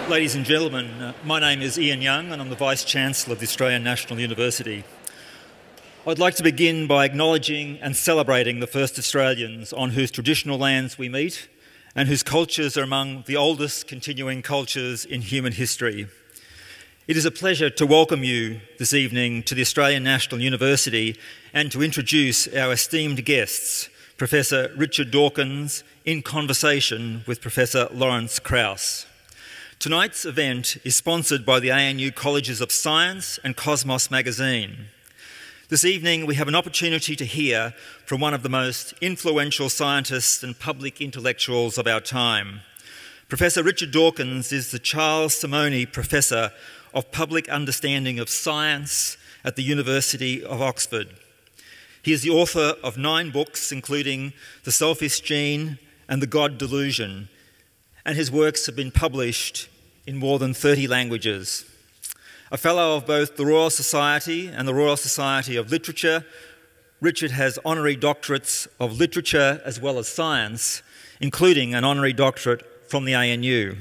Ladies and gentlemen, my name is Ian Young and I'm the Vice-Chancellor of the Australian National University. I'd like to begin by acknowledging and celebrating the first Australians on whose traditional lands we meet and whose cultures are among the oldest continuing cultures in human history. It is a pleasure to welcome you this evening to the Australian National University and to introduce our esteemed guests, Professor Richard Dawkins, in conversation with Professor Lawrence Krauss. Tonight's event is sponsored by the ANU Colleges of Science and Cosmos magazine. This evening we have an opportunity to hear from one of the most influential scientists and public intellectuals of our time. Professor Richard Dawkins is the Charles Simonyi Professor of Public Understanding of Science at the University of Oxford. He is the author of 9 books, including The Selfish Gene and The God Delusion, and his works have been published in more than 30 languages. A Fellow of both the Royal Society and the Royal Society of Literature, Richard has honorary doctorates of literature as well as science, including an honorary doctorate from the ANU.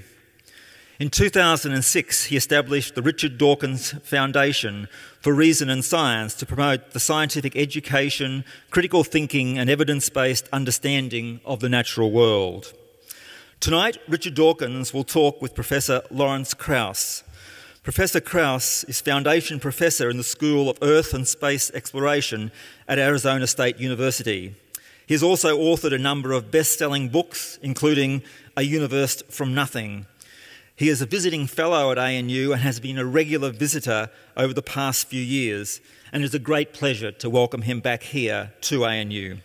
In 2006, he established the Richard Dawkins Foundation for Reason and Science to promote the scientific education, critical thinking and evidence-based understanding of the natural world. Tonight, Richard Dawkins will talk with Professor Lawrence Krauss. Professor Krauss is Foundation Professor in the School of Earth and Space Exploration at Arizona State University. He has also authored a number of best-selling books, including A Universe from Nothing. He is a visiting fellow at ANU and has been a regular visitor over the past few years, and it is a great pleasure to welcome him back here to ANU.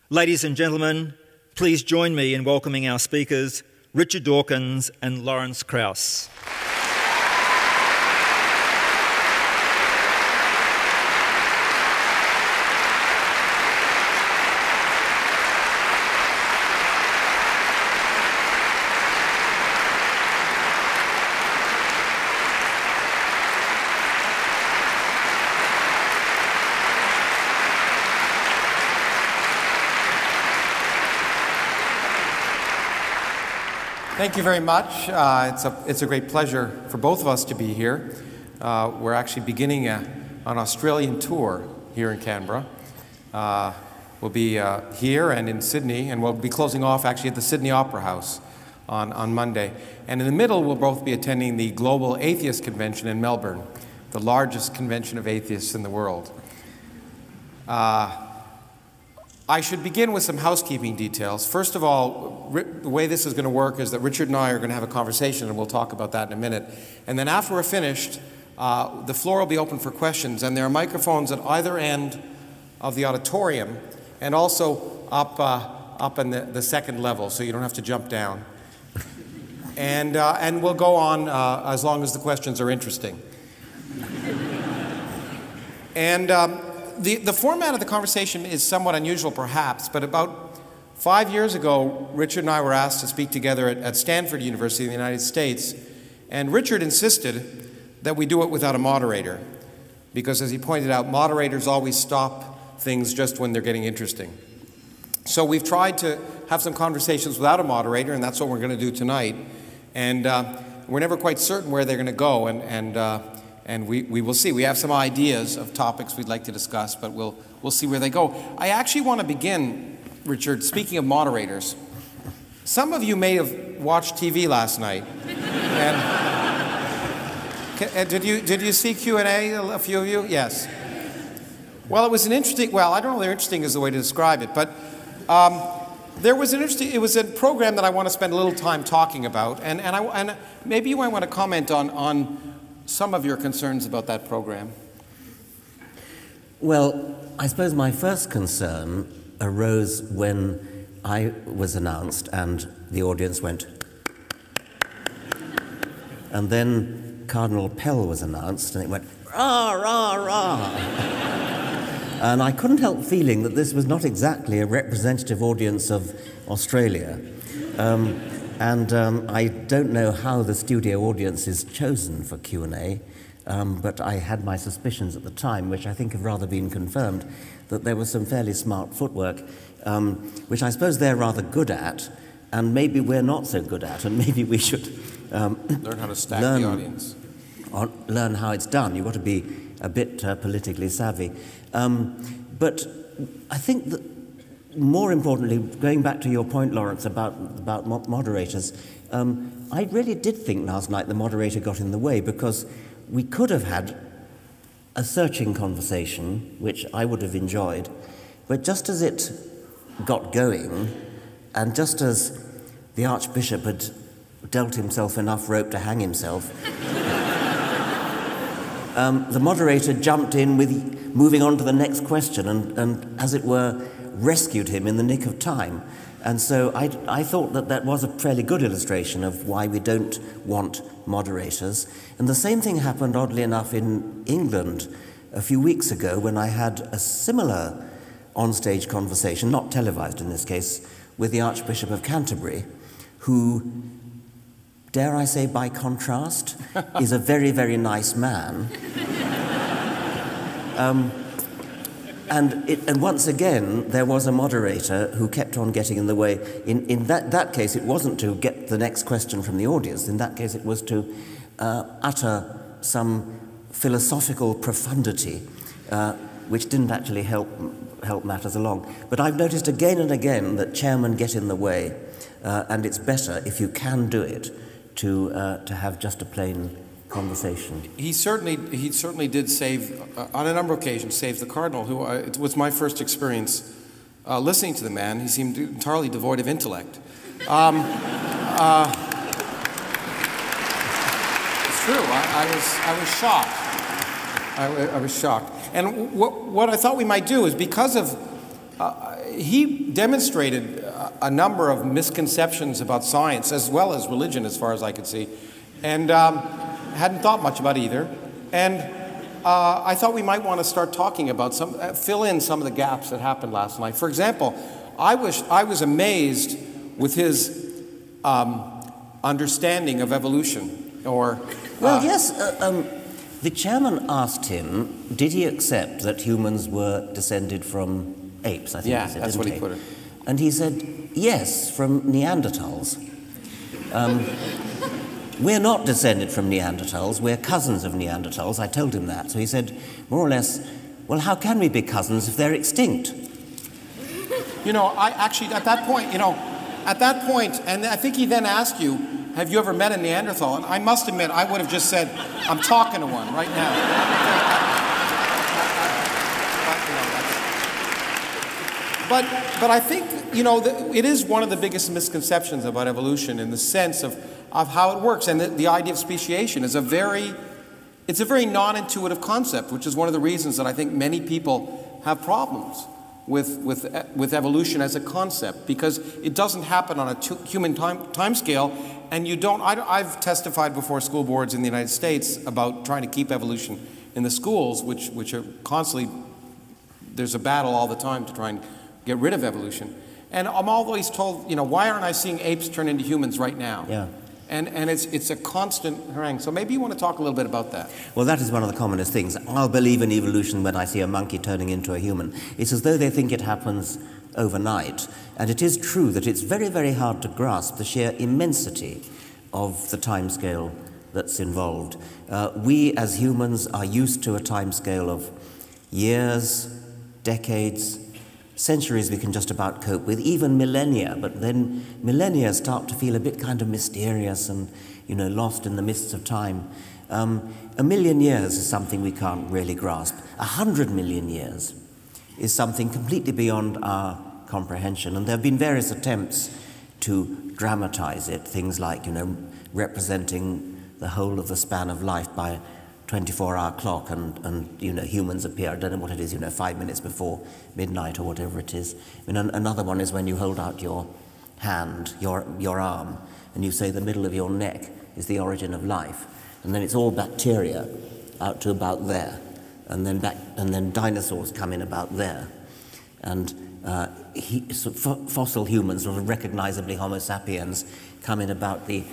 Ladies and gentlemen, please join me in welcoming our speakers, Richard Dawkins and Lawrence Krauss. Thank you very much. It's a great pleasure for both of us to be here. We're actually beginning an Australian tour here in Canberra. We'll be here and in Sydney, and we'll be closing off actually at the Sydney Opera House on Monday. And in the middle, we'll both be attending the Global Atheist Convention in Melbourne, the largest convention of atheists in the world. I should begin with some housekeeping details. First of all, the way this is going to work is that Richard and I are going to have a conversation, and we'll talk about that in a minute. And then after we're finished, the floor will be open for questions, and there are microphones at either end of the auditorium and also up in the second level, so you don't have to jump down. And we'll go on as long as the questions are interesting. And the format of the conversation is somewhat unusual, perhaps, but about 5 years ago, Richard and I were asked to speak together at Stanford University in the United States, and Richard insisted that we do it without a moderator, because, as he pointed out, moderators always stop things just when they're getting interesting. So we've tried to have some conversations without a moderator, and that's what we're going to do tonight. And we're never quite certain where they're going to go, and we will see. We have some ideas of topics we'd like to discuss, but we'll see where they go. I actually want to begin, Richard, speaking of moderators. Some of you may have watched TV last night. And did you see Q&A, a few of you? Yes. Well, it was an interesting, well, I don't know whether interesting is the way to describe it, but there was an interesting, it was a program that I want to spend a little time talking about, and maybe you might want to comment on some of your concerns about that program. Well, I suppose my first concern arose when I was announced and the audience went. And then Cardinal Pell was announced and it went, rah, rah, rah. And I couldn't help feeling that this was not exactly a representative audience of Australia. I don't know how the studio audience is chosen for Q&A, but I had my suspicions at the time, which I think have rather been confirmed, that there was some fairly smart footwork, which I suppose they're rather good at, and maybe we're not so good at, and maybe we should learn how to stack the audience. Learn how it's done. You've got to be a bit politically savvy. But I think that more importantly, going back to your point, Lawrence, about moderators, I really did think last night the moderator got in the way, because we could have had a searching conversation, which I would have enjoyed, but just as it got going, and just as the Archbishop had dealt himself enough rope to hang himself, the moderator jumped in with moving on to the next question and, as it were, rescued him in the nick of time. And so I thought that was a fairly good illustration of why we don't want moderators. And the same thing happened, oddly enough, in England a few weeks ago, when I had a similar onstage conversation, not televised in this case, with the Archbishop of Canterbury, who, dare I say by contrast, is a very, very nice man. And once again, there was a moderator who kept on getting in the way. In that case, it wasn't to get the next question from the audience. In that case, it was to utter some philosophical profundity, which didn't actually help matters along. But I've noticed again and again that chairmen get in the way, and it's better, if you can do it, to have just a plain conversation. He certainly did save, on a number of occasions, save the Cardinal, who it was my first experience listening to the man. He seemed entirely devoid of intellect. It's true. I was shocked. I was shocked. And what I thought we might do is, because of he demonstrated a number of misconceptions about science as well as religion, as far as I could see, and hadn't thought much about either. And I thought we might want to start talking about fill in some of the gaps that happened last night. For example, I was amazed with his understanding of evolution. Yes, the chairman asked him, did he accept that humans were descended from apes? I think he said, that's what he put it. And he said, yes, from Neanderthals. We're not descended from Neanderthals, we're cousins of Neanderthals. I told him that. So he said, more or less, well, how can we be cousins if they're extinct? I actually, at that point, and I think he then asked you, have you ever met a Neanderthal? And I must admit, I would have just said, I'm talking to one right now. But I think, it is one of the biggest misconceptions about evolution, in the sense of how it works. And the idea of speciation is a very non-intuitive concept, which is one of the reasons that I think many people have problems with evolution as a concept, because it doesn't happen on a human time scale. And I've testified before school boards in the United States about trying to keep evolution in the schools, which are constantly, there's a battle all the time to try and get rid of evolution. And I'm always told, why aren't I seeing apes turn into humans right now? Yeah. And it's a constant harangue. So maybe you want to talk a little bit about that. Well, that is one of the commonest things. I'll believe in evolution when I see a monkey turning into a human. It's as though they think it happens overnight. And it is true that it's very, very hard to grasp the sheer immensity of the timescale that's involved. We, as humans, are used to a timescale of years, decades, centuries we can just about cope with, even millennia, but then millennia start to feel a bit kind of mysterious and, lost in the mists of time. A million years is something we can't really grasp. 100 million years is something completely beyond our comprehension, and there have been various attempts to dramatize it, things like, representing the whole of the span of life by 24-hour clock, and humans appear, I don't know what it is, 5 minutes before midnight or whatever it is. Another one is when you hold out your hand, your arm, and you say the middle of your neck is the origin of life, and then it's all bacteria out to about there, and then dinosaurs come in about there, and fossil humans, or recognizably Homo sapiens, come in about the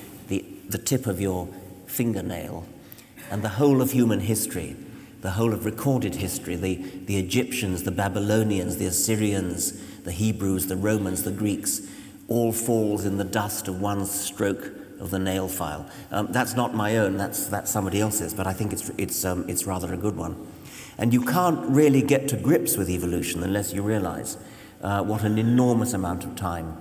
tip of your fingernail. And the whole of human history, the whole of recorded history, the Egyptians, the Babylonians, the Assyrians, the Hebrews, the Romans, the Greeks, all falls in the dust of one stroke of the nail file. That's not my own, that's somebody else's, but I think it's rather a good one. And you can't really get to grips with evolution unless you realize what an enormous amount of time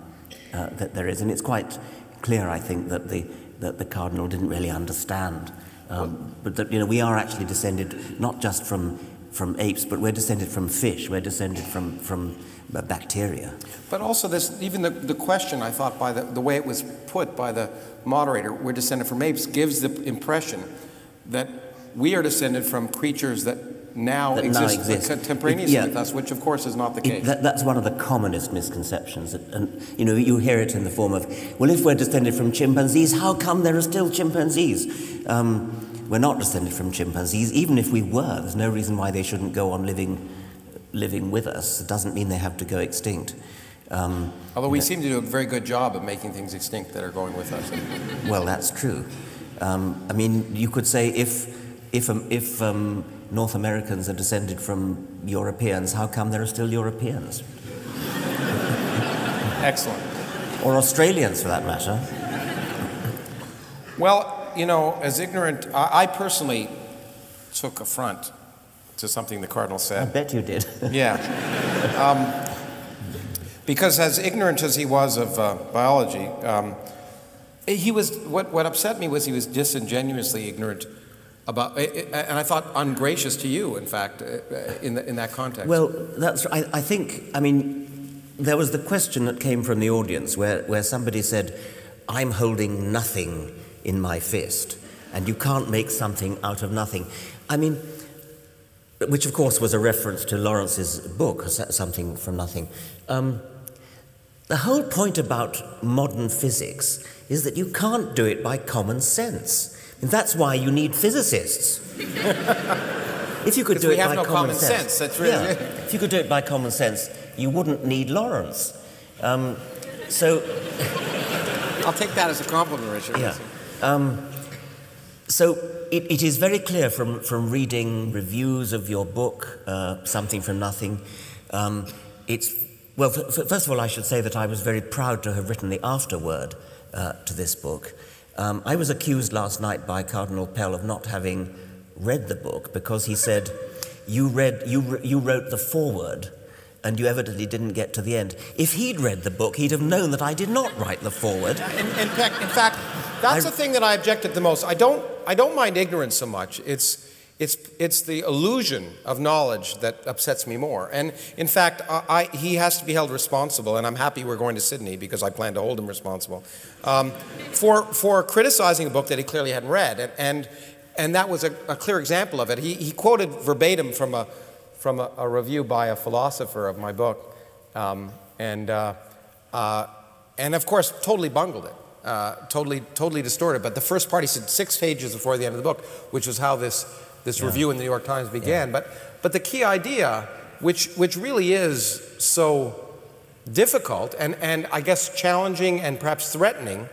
that there is. And it's quite clear, I think, that the cardinal didn't really understand. But that, we are actually descended not just from apes, but we're descended from fish, we're descended from bacteria. But also even the question, I thought, by the way it was put by the moderator, we're descended from apes, gives the impression that we are descended from creatures that now exist contemporaneously with us, which of course is not the case. That's one of the commonest misconceptions. And you hear it in the form of, well, if we're descended from chimpanzees, how come there are still chimpanzees? We're not descended from chimpanzees. Even if we were, there's no reason why they shouldn't go on living with us. It doesn't mean they have to go extinct. Although we seem to do a very good job of making things extinct that are going with us. Well, that's true. I mean, you could say if North Americans are descended from Europeans, how come there are still Europeans? Excellent. Or Australians, for that matter. Well, as ignorant, I personally took affront to something the Cardinal said. I bet you did. Yeah. Because as ignorant as he was of biology, he was, what upset me was he was disingenuously ignorant about, and I thought ungracious to you, in fact, in that context. Well, that's, I think, there was the question that came from the audience where somebody said, I'm holding nothing in my fist, and you can't make something out of nothing. Which of course was a reference to Lawrence's book, Something from Nothing. The whole point about modern physics is that you can't do it by common sense. And that's why you need physicists. If you could do it by common sense, that's really if you could do it by common sense, you wouldn't need Lawrence. So I'll take that as a compliment, Richard. Yeah. So it is very clear from reading reviews of your book, Something from Nothing. Well, first of all, I should say that I was very proud to have written the afterword to this book. I was accused last night by Cardinal Pell of not having read the book because he said, you wrote the foreword and you evidently didn't get to the end. If he'd read the book, he'd have known that I did not write the foreword. In fact, that's the thing that I objected the most. I don't mind ignorance so much. It's the illusion of knowledge that upsets me more. And in fact, he has to be held responsible, and I'm happy we're going to Sydney because I plan to hold him responsible, for criticizing a book that he clearly hadn't read. And that was a clear example of it. He quoted verbatim from a review by a philosopher of my book, and of course totally bungled it, totally distorted. But the first part he said 6 pages before the end of the book, which was how this review in the New York Times began. Yeah. But the key idea, which really is so difficult and I guess challenging and perhaps threatening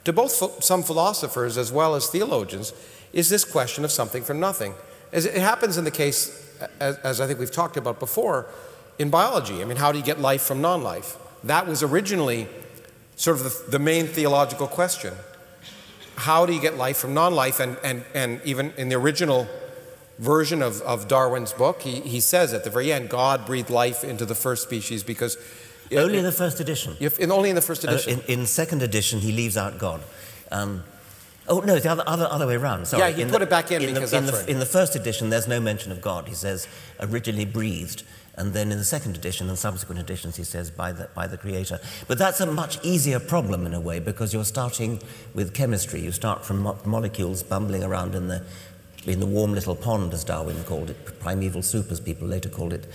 to both some philosophers as well as theologians, is this question of something from nothing. As it happens in the case, as I think we've talked about before, in biology. How do you get life from non-life? That was originally sort of the main theological question. How do you get life from non-life? And even in the original version of Darwin's book, he says at the very end, God breathed life into the first species because... Only in the first edition. Only in the first edition. In second edition, he leaves out God. Oh, no, the other way around. Sorry. Yeah, he put it back in because that's right. In the first edition, there's no mention of God. He says, originally breathed. And then in the second edition and subsequent editions, he says, by the Creator. But that's a much easier problem in a way, because you're starting with chemistry. You start from molecules bumbling around in the warm little pond, as Darwin called it, primeval soup, as people later called it.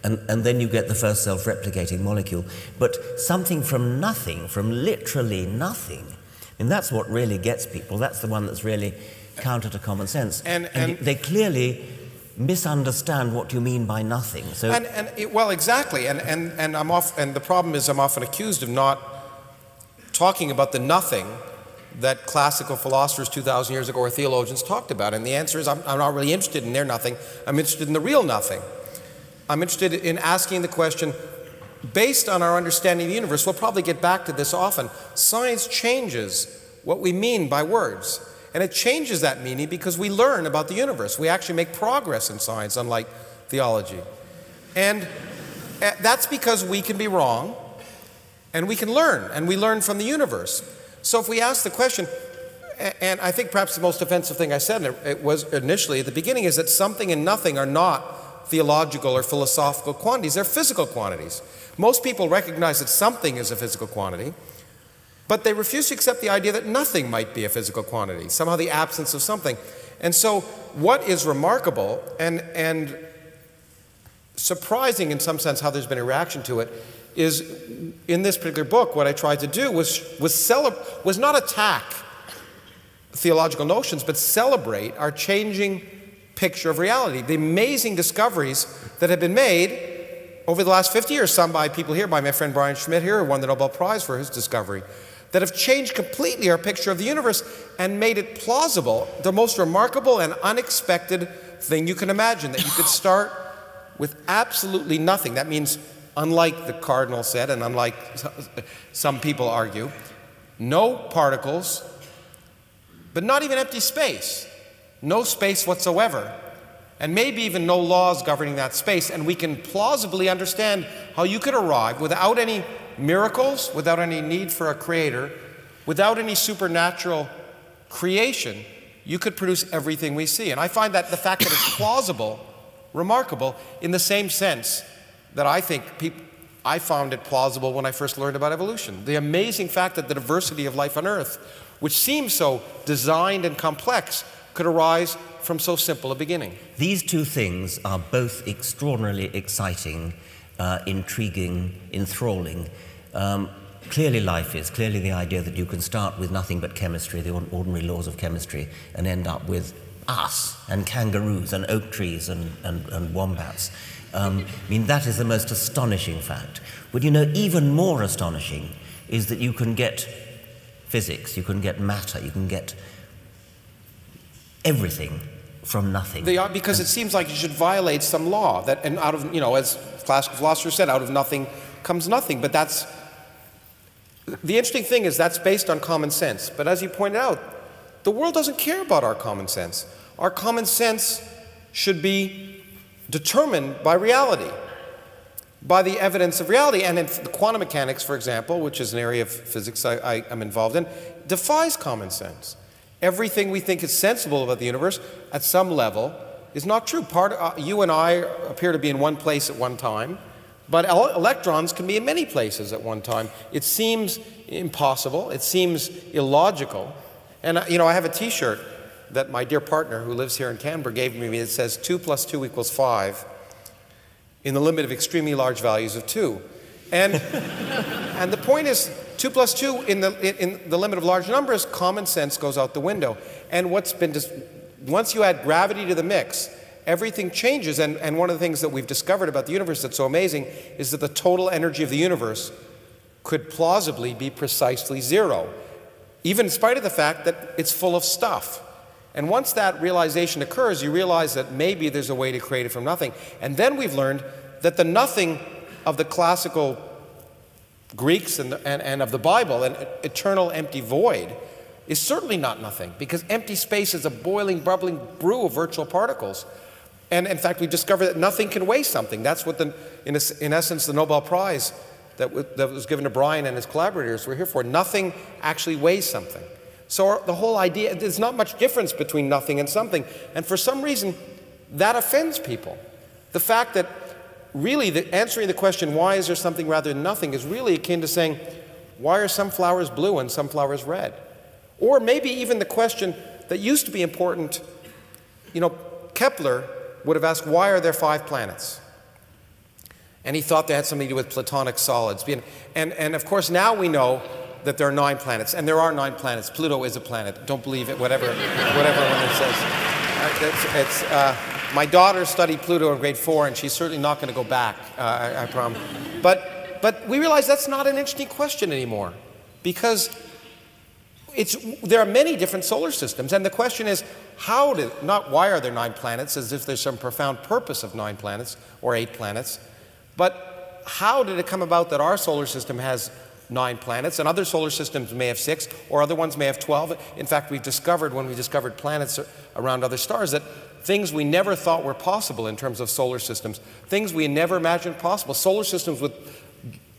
And then you get the first self-replicating molecule. But something from nothing, from literally nothing, and that's what really gets people. That's the one that's really counter to common sense. And they clearly misunderstand what you mean by nothing. So well, exactly. And the problem is I'm often accused of not talking about the nothing that classical philosophers 2,000 years ago or theologians talked about. And the answer is I'm not really interested in their nothing. I'm interested in the real nothing. I'm interested in asking the question, based on our understanding of the universe, we'll probably get back to this often, science changes what we mean by words. And it changes that meaning because we learn about the universe. We actually make progress in science, unlike theology. And that's because we can be wrong, and we can learn, and we learn from the universe. So if we ask the question, and I think perhaps the most offensive thing I said it was initially at the beginning is that something and nothing are not theological or philosophical quantities, they're physical quantities. Most people recognize that something is a physical quantity, but they refuse to accept the idea that nothing might be a physical quantity, somehow the absence of something. And so what is remarkable and surprising in some sense how there's been a reaction to it is in this particular book what I tried to do was not attack theological notions, but celebrate our changing picture of reality. The amazing discoveries that have been made over the last 50 years, some by people here, by my friend Brian Schmidt here, who won the Nobel Prize for his discovery, that have changed completely our picture of the universe and made it plausible, the most remarkable and unexpected thing you can imagine, that you could start with absolutely nothing. That means, unlike the cardinal said, and unlike some people argue, no particles, but not even empty space. No space whatsoever. And maybe even no laws governing that space. And we can plausibly understand how you could arrive without any miracles, without any need for a creator, without any supernatural creation, you could produce everything we see. And I find that the fact that it's plausible remarkable in the same sense that I think I found it plausible when I first learned about evolution. The amazing fact that the diversity of life on Earth, which seems so designed and complex, could arise from so simple a beginning. These two things are both extraordinarily exciting, intriguing, enthralling. Clearly life is, clearly the idea that you can start with nothing but chemistry, the ordinary laws of chemistry, and end up with us and kangaroos and oak trees and wombats. I mean, that is the most astonishing fact. But you know, even more astonishing is that you can get physics, you can get matter, you can get everything from nothing. Because it seems like you should violate some law, that, and out of, you know, as classical philosophers said, out of nothing comes nothing. But that's, the interesting thing is that's based on common sense. But as you pointed out, the world doesn't care about our common sense. Our common sense should be determined by reality, by the evidence of reality. And in the quantum mechanics, for example, which is an area of physics I am involved in, defies common sense. Everything we think is sensible about the universe at some level is not true. You and I appear to be in one place at one time, but electrons can be in many places at one time. It seems impossible. It seems illogical. And you know, I have a T-shirt that my dear partner who lives here in Canberra gave me. It says 2 + 2 = 5 in the limit of extremely large values of 2. And, and the point is, 2 + 2 in the limit of large numbers, common sense goes out the window. And once you add gravity to the mix, everything changes. And one of the things that we've discovered about the universe that's so amazing is that the total energy of the universe could plausibly be precisely 0, even in spite of the fact that it's full of stuff. And once that realization occurs, you realize that maybe there's a way to create it from nothing. And then we've learned that the nothing of the classical Greeks and of the Bible, an eternal empty void, is certainly not nothing, because empty space is a boiling, bubbling brew of virtual particles. And in fact, we've discovered that nothing can weigh something. That's what, in essence, the Nobel Prize that was given to Brian and his collaborators were here for. Nothing actually weighs something. So the whole idea, there's not much difference between nothing and something. And for some reason, that offends people. The fact that really answering the question, why is there something rather than nothing, is really akin to saying, why are some flowers blue and some flowers red? Or maybe even the question that used to be important, you know, Kepler would have asked, why are there 5 planets? And he thought they had something to do with platonic solids. And of course, now we know that there are 9 planets, and there are 9 planets. Pluto is a planet. Don't believe it, whatever one says. My daughter studied Pluto in grade 4, and she's certainly not going to go back, I promise. But we realize that's not an interesting question anymore, because there are many different solar systems, and the question is, not why are there 9 planets, as if there's some profound purpose of 9 planets, or 8 planets, but how did it come about that our solar system has 9 planets, and other solar systems may have 6, or other ones may have 12? In fact, we've discovered, when we discovered planets around other stars, that things we never thought were possible in terms of solar systems, things we never imagined possible, solar systems with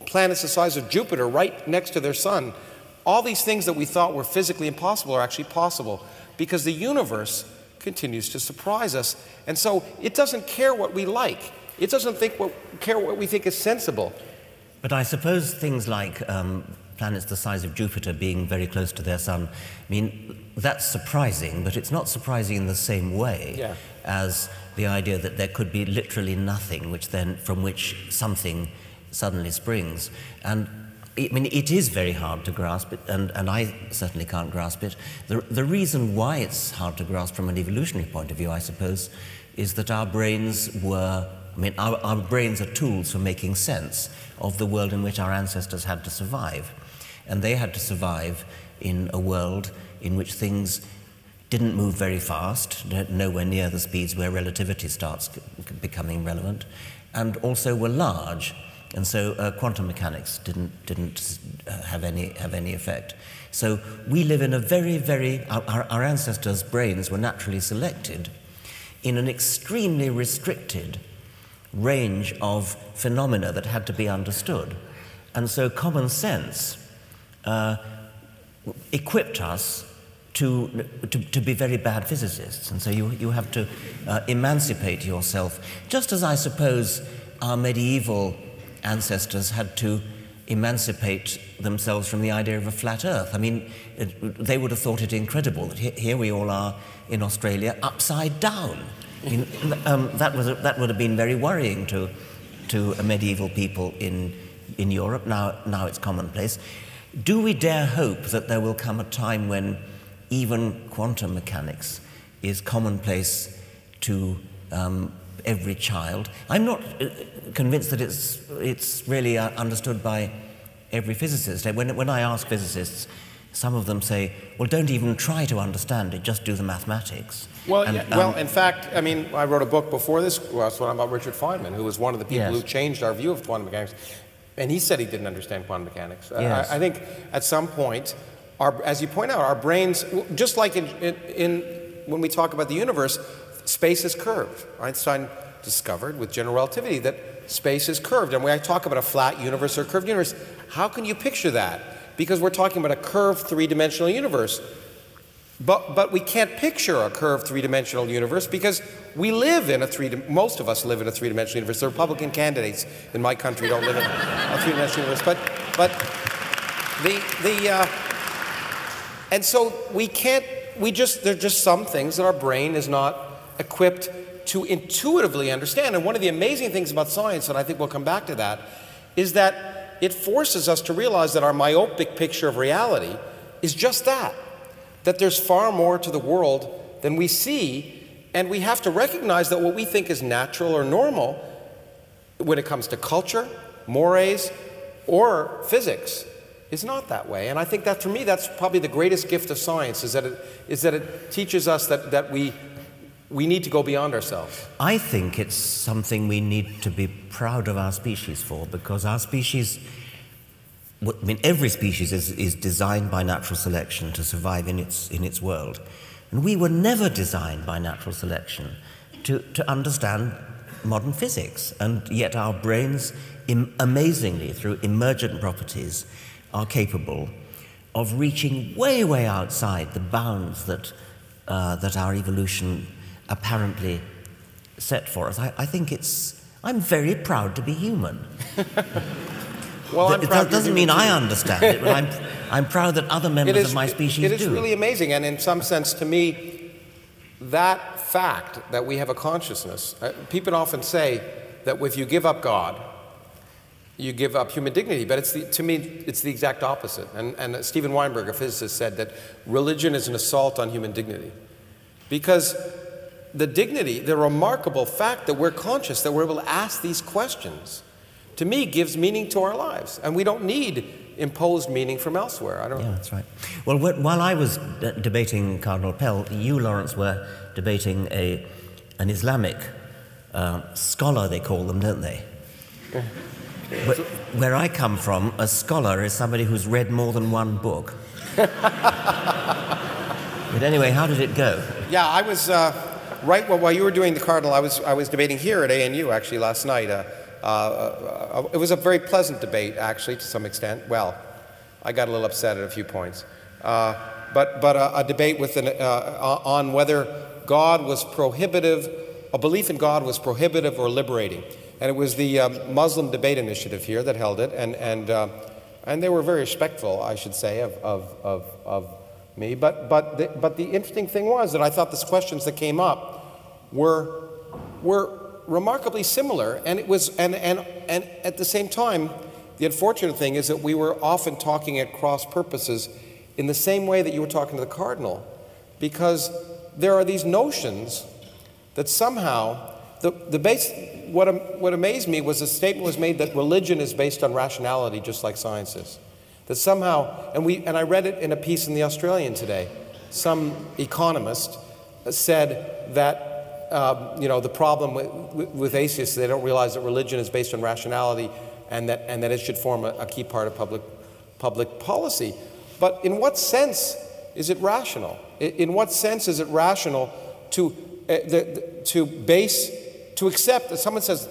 planets the size of Jupiter right next to their sun, all these things that we thought were physically impossible are actually possible, because the universe continues to surprise us. And so it doesn't care what we like. It doesn't care what we think is sensible. But I suppose things like planets the size of Jupiter being very close to their sun, I mean, that's surprising, but it's not surprising in the same way as the idea that there could be literally nothing from which something suddenly springs. And I mean, it is very hard to grasp it, and I certainly can't grasp it. The reason why it's hard to grasp from an evolutionary point of view, I suppose, is that our brains our brains are tools for making sense of the world in which our ancestors had to survive. And they had to survive in a world in which things didn't move very fast, nowhere near the speeds where relativity starts becoming relevant, and also were large. And so quantum mechanics didn't have any effect. So we live in a our ancestors' brains were naturally selected in an extremely restricted range of phenomena that had to be understood. And so common sense equipped us to be very bad physicists. And so you have to emancipate yourself, just as I suppose our medieval ancestors had to emancipate themselves from the idea of a flat Earth. I mean, they would have thought it incredible that here we all are in Australia upside down. I mean, that would have been very worrying to medieval people in Europe. Now it's commonplace. Do we dare hope that there will come a time when even quantum mechanics is commonplace to every child? I'm not convinced that it's really understood by every physicist. When I ask physicists, some of them say, well, don't even try to understand it, just do the mathematics. Well, in fact, I mean, I wrote a book before this one about Richard Feynman, who was one of the people who changed our view of quantum mechanics, and he said he didn't understand quantum mechanics. Yes. I think at some point, as you point out, our brains, just like when we talk about the universe, space is curved. Einstein discovered with general relativity that space is curved. And when I talk about a flat universe or a curved universe, how can you picture that? Because we're talking about a curved three-dimensional universe. But we can't picture a curved three-dimensional universe because we live in most of us live in a three-dimensional universe. The Republican candidates in my country don't live in a three-dimensional universe. And so there are just some things that our brain is not equipped to intuitively understand. And one of the amazing things about science, and I think we'll come back to that, is that it forces us to realize that our myopic picture of reality is just that there's far more to the world than we see, and we have to recognize that what we think is natural or normal when it comes to culture, mores, or physics is not that way. And I think that, for me, that's probably the greatest gift of science, is that it teaches us that we need to go beyond ourselves. I think it's something we need to be proud of our species for, because our species, I mean, every species is designed by natural selection to survive in its world. And we were never designed by natural selection to understand modern physics. And yet our brains, amazingly, through emergent properties, are capable of reaching way, way outside the bounds that our evolution apparently set for us. I think I'm very proud to be human. Well, it doesn't mean I understand it, but I'm proud that other members of my species do. It is really amazing, and in some sense, to me, that fact that we have a consciousness, people often say that if you give up God, you give up human dignity, but to me, it's the exact opposite. And Steven Weinberg, a physicist, said that religion is an assault on human dignity. Because the dignity, the remarkable fact that we're conscious, that we're able to ask these questions, to me, gives meaning to our lives. And we don't need imposed meaning from elsewhere. Yeah, that's right. Well, while I was debating Cardinal Pell, you, Lawrence, were debating an Islamic scholar, they call them, don't they? Where I come from, a scholar is somebody who's read more than one book. But anyway, how did it go? Yeah, I was right while you were doing the Cardinal. I was debating here at ANU actually last night. It was a very pleasant debate, actually, to some extent. Well, I got a little upset at a few points, but a debate with on whether God was prohibitive, a belief in God was prohibitive or liberating. And it was the Muslim Debate Initiative here that held it, and they were very respectful, I should say, of me. But the interesting thing was that I thought the questions that came up were remarkably similar, and at the same time, the unfortunate thing is that we were often talking at cross purposes in the same way that you were talking to the Cardinal, because there are these notions that somehow what amazed me was a statement was made that religion is based on rationality, just like science is. That somehow, and I read it in a piece in the Australian today, some economist said that the problem with atheists, they don't realize that religion is based on rationality, and that it should form a key part of public policy. But in what sense is it rational? In what sense is it rational to accept that someone says,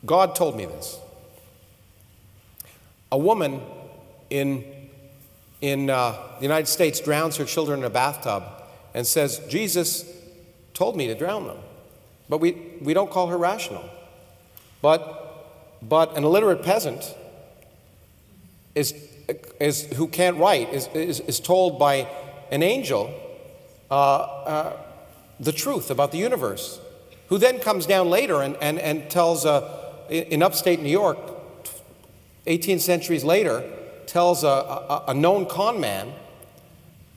God told me this? A woman in the United States drowns her children in a bathtub and says, Jesus told me to drown them. But we don't call her rational. But an illiterate peasant who can't write is told by an angel the truth about the universe, who then comes down later and tells, in upstate New York, 18 centuries later, tells a known con man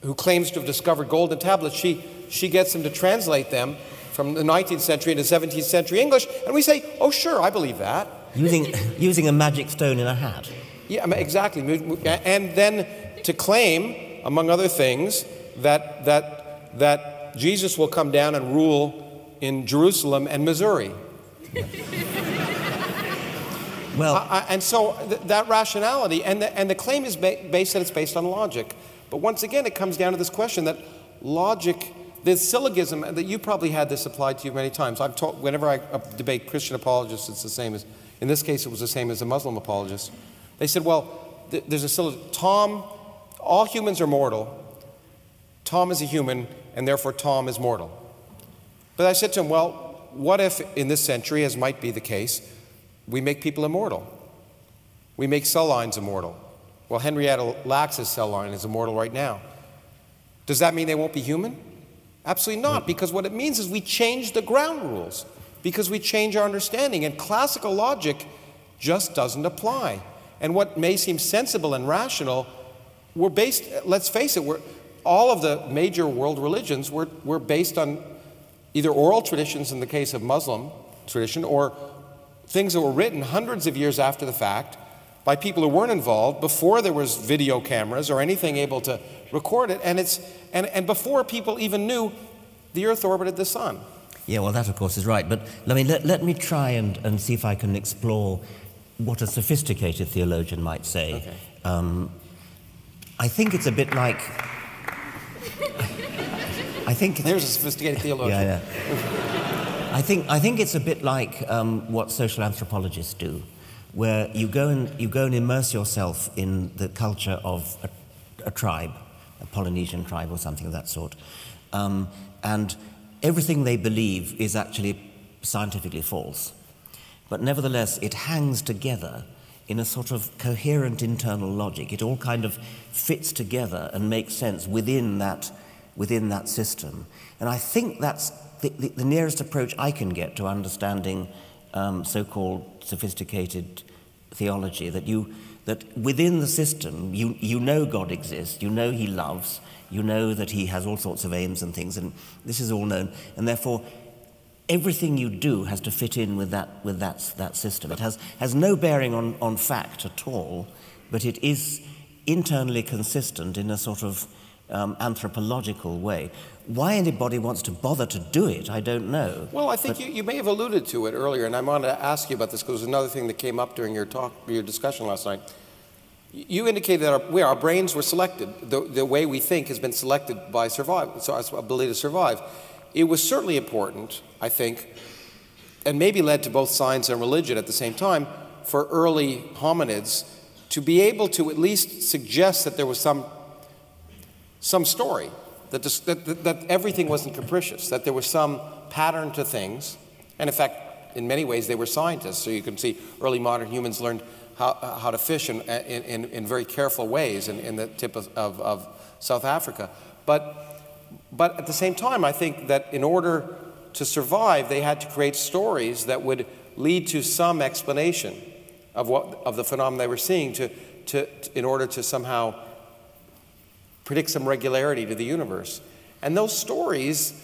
who claims to have discovered golden tablets, she gets him to translate them from the 19th century into 17th century English, and we say, oh sure, I believe that. Using a magic stone in a hat. Yeah, exactly. And then to claim, among other things, that Jesus will come down and rule in Jerusalem and Missouri. Well, and so that rationality, and the claim is based that it's based on logic. But once again, it comes down to this question that logic, the syllogism, that you probably had this applied to you many times. I've taught, whenever I debate Christian apologists, it's the same as, in this case, it was the same as a Muslim apologist. They said, well, there's a syllogism. All humans are mortal. Tom is a human, and therefore Tom is mortal. But I said to him, well, what if in this century, as might be the case, we make people immortal? We make cell lines immortal. Well, Henrietta Lacks's cell line is immortal right now. Does that mean they won't be human? Absolutely not, because what it means is we change the ground rules, because we change our understanding, and classical logic just doesn't apply. And what may seem sensible and rational, we're based, let's face it, all of the major world religions were based on either oral traditions in the case of Muslim tradition, or things that were written hundreds of years after the fact by people who weren't involved, before there was video cameras or anything able to record it, and before people even knew the Earth orbited the Sun. Yeah, well, that, of course, is right. But let me try and see if I can explore what a sophisticated theologian might say. Okay. I think it's a bit like... I think there's a sophisticated theologian. Yeah. I think it's a bit like what social anthropologists do, where you go and immerse yourself in the culture of a tribe, a Polynesian tribe or something of that sort, and everything they believe is actually scientifically false, but nevertheless it hangs together in a sort of coherent internal logic. It all kind of fits together and makes sense within that system. And I think that's the nearest approach I can get to understanding so-called sophisticated theology, that within the system you know God exists, you know he loves, you know that he has all sorts of aims and things, and this is all known, and therefore everything you do has to fit in with that system. It has no bearing on fact at all, but it is internally consistent in a sort of anthropological way. Why anybody wants to bother to do it, I don't know. Well, I think you may have alluded to it earlier, and I wanted to ask you about this because another thing that came up during your discussion last night. You indicated that our brains were selected. The way we think has been selected by survival, so our ability to survive. It was certainly important, I think, and maybe led to both science and religion at the same time, for early hominids to be able to at least suggest that there was some story, that everything wasn't capricious, that there was some pattern to things. And in fact, in many ways, they were scientists. So you can see early modern humans learned how to fish in very careful ways in the tip of South Africa. But at the same time, I think that in order to survive, they had to create stories that would lead to some explanation of the phenomenon they were seeing in order to somehow predict some regularity to the universe. And those stories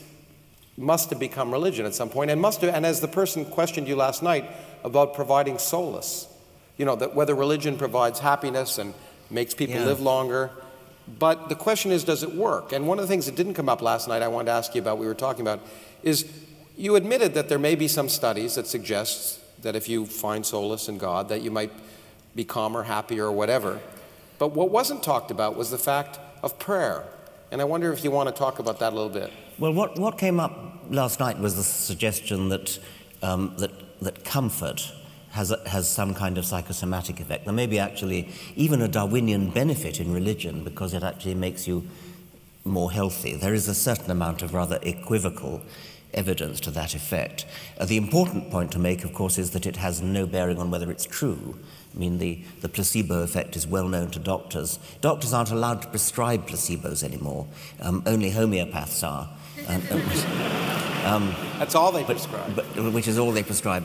must have become religion at some point, and as the person questioned you last night about providing solace, that whether religion provides happiness and makes people live longer. But the question is, does it work? And one of the things that didn't come up last night I wanted to ask you about, we were talking about, is you admitted that there may be some studies that suggest that if you find solace in God, that you might be calmer, happier, or whatever. But what wasn't talked about was the fact of prayer. And I wonder if you want to talk about that a little bit. Well, what came up last night was the suggestion that that comfort has some kind of psychosomatic effect. There may be actually even a Darwinian benefit in religion because it actually makes you more healthy. There is a certain amount of rather equivocal evidence to that effect. The important point to make, of course, is that it has no bearing on whether it's true. I mean, the placebo effect is well known to doctors. Doctors aren't allowed to prescribe placebos anymore. Only homeopaths are. That's all they prescribe. Which is all they prescribe.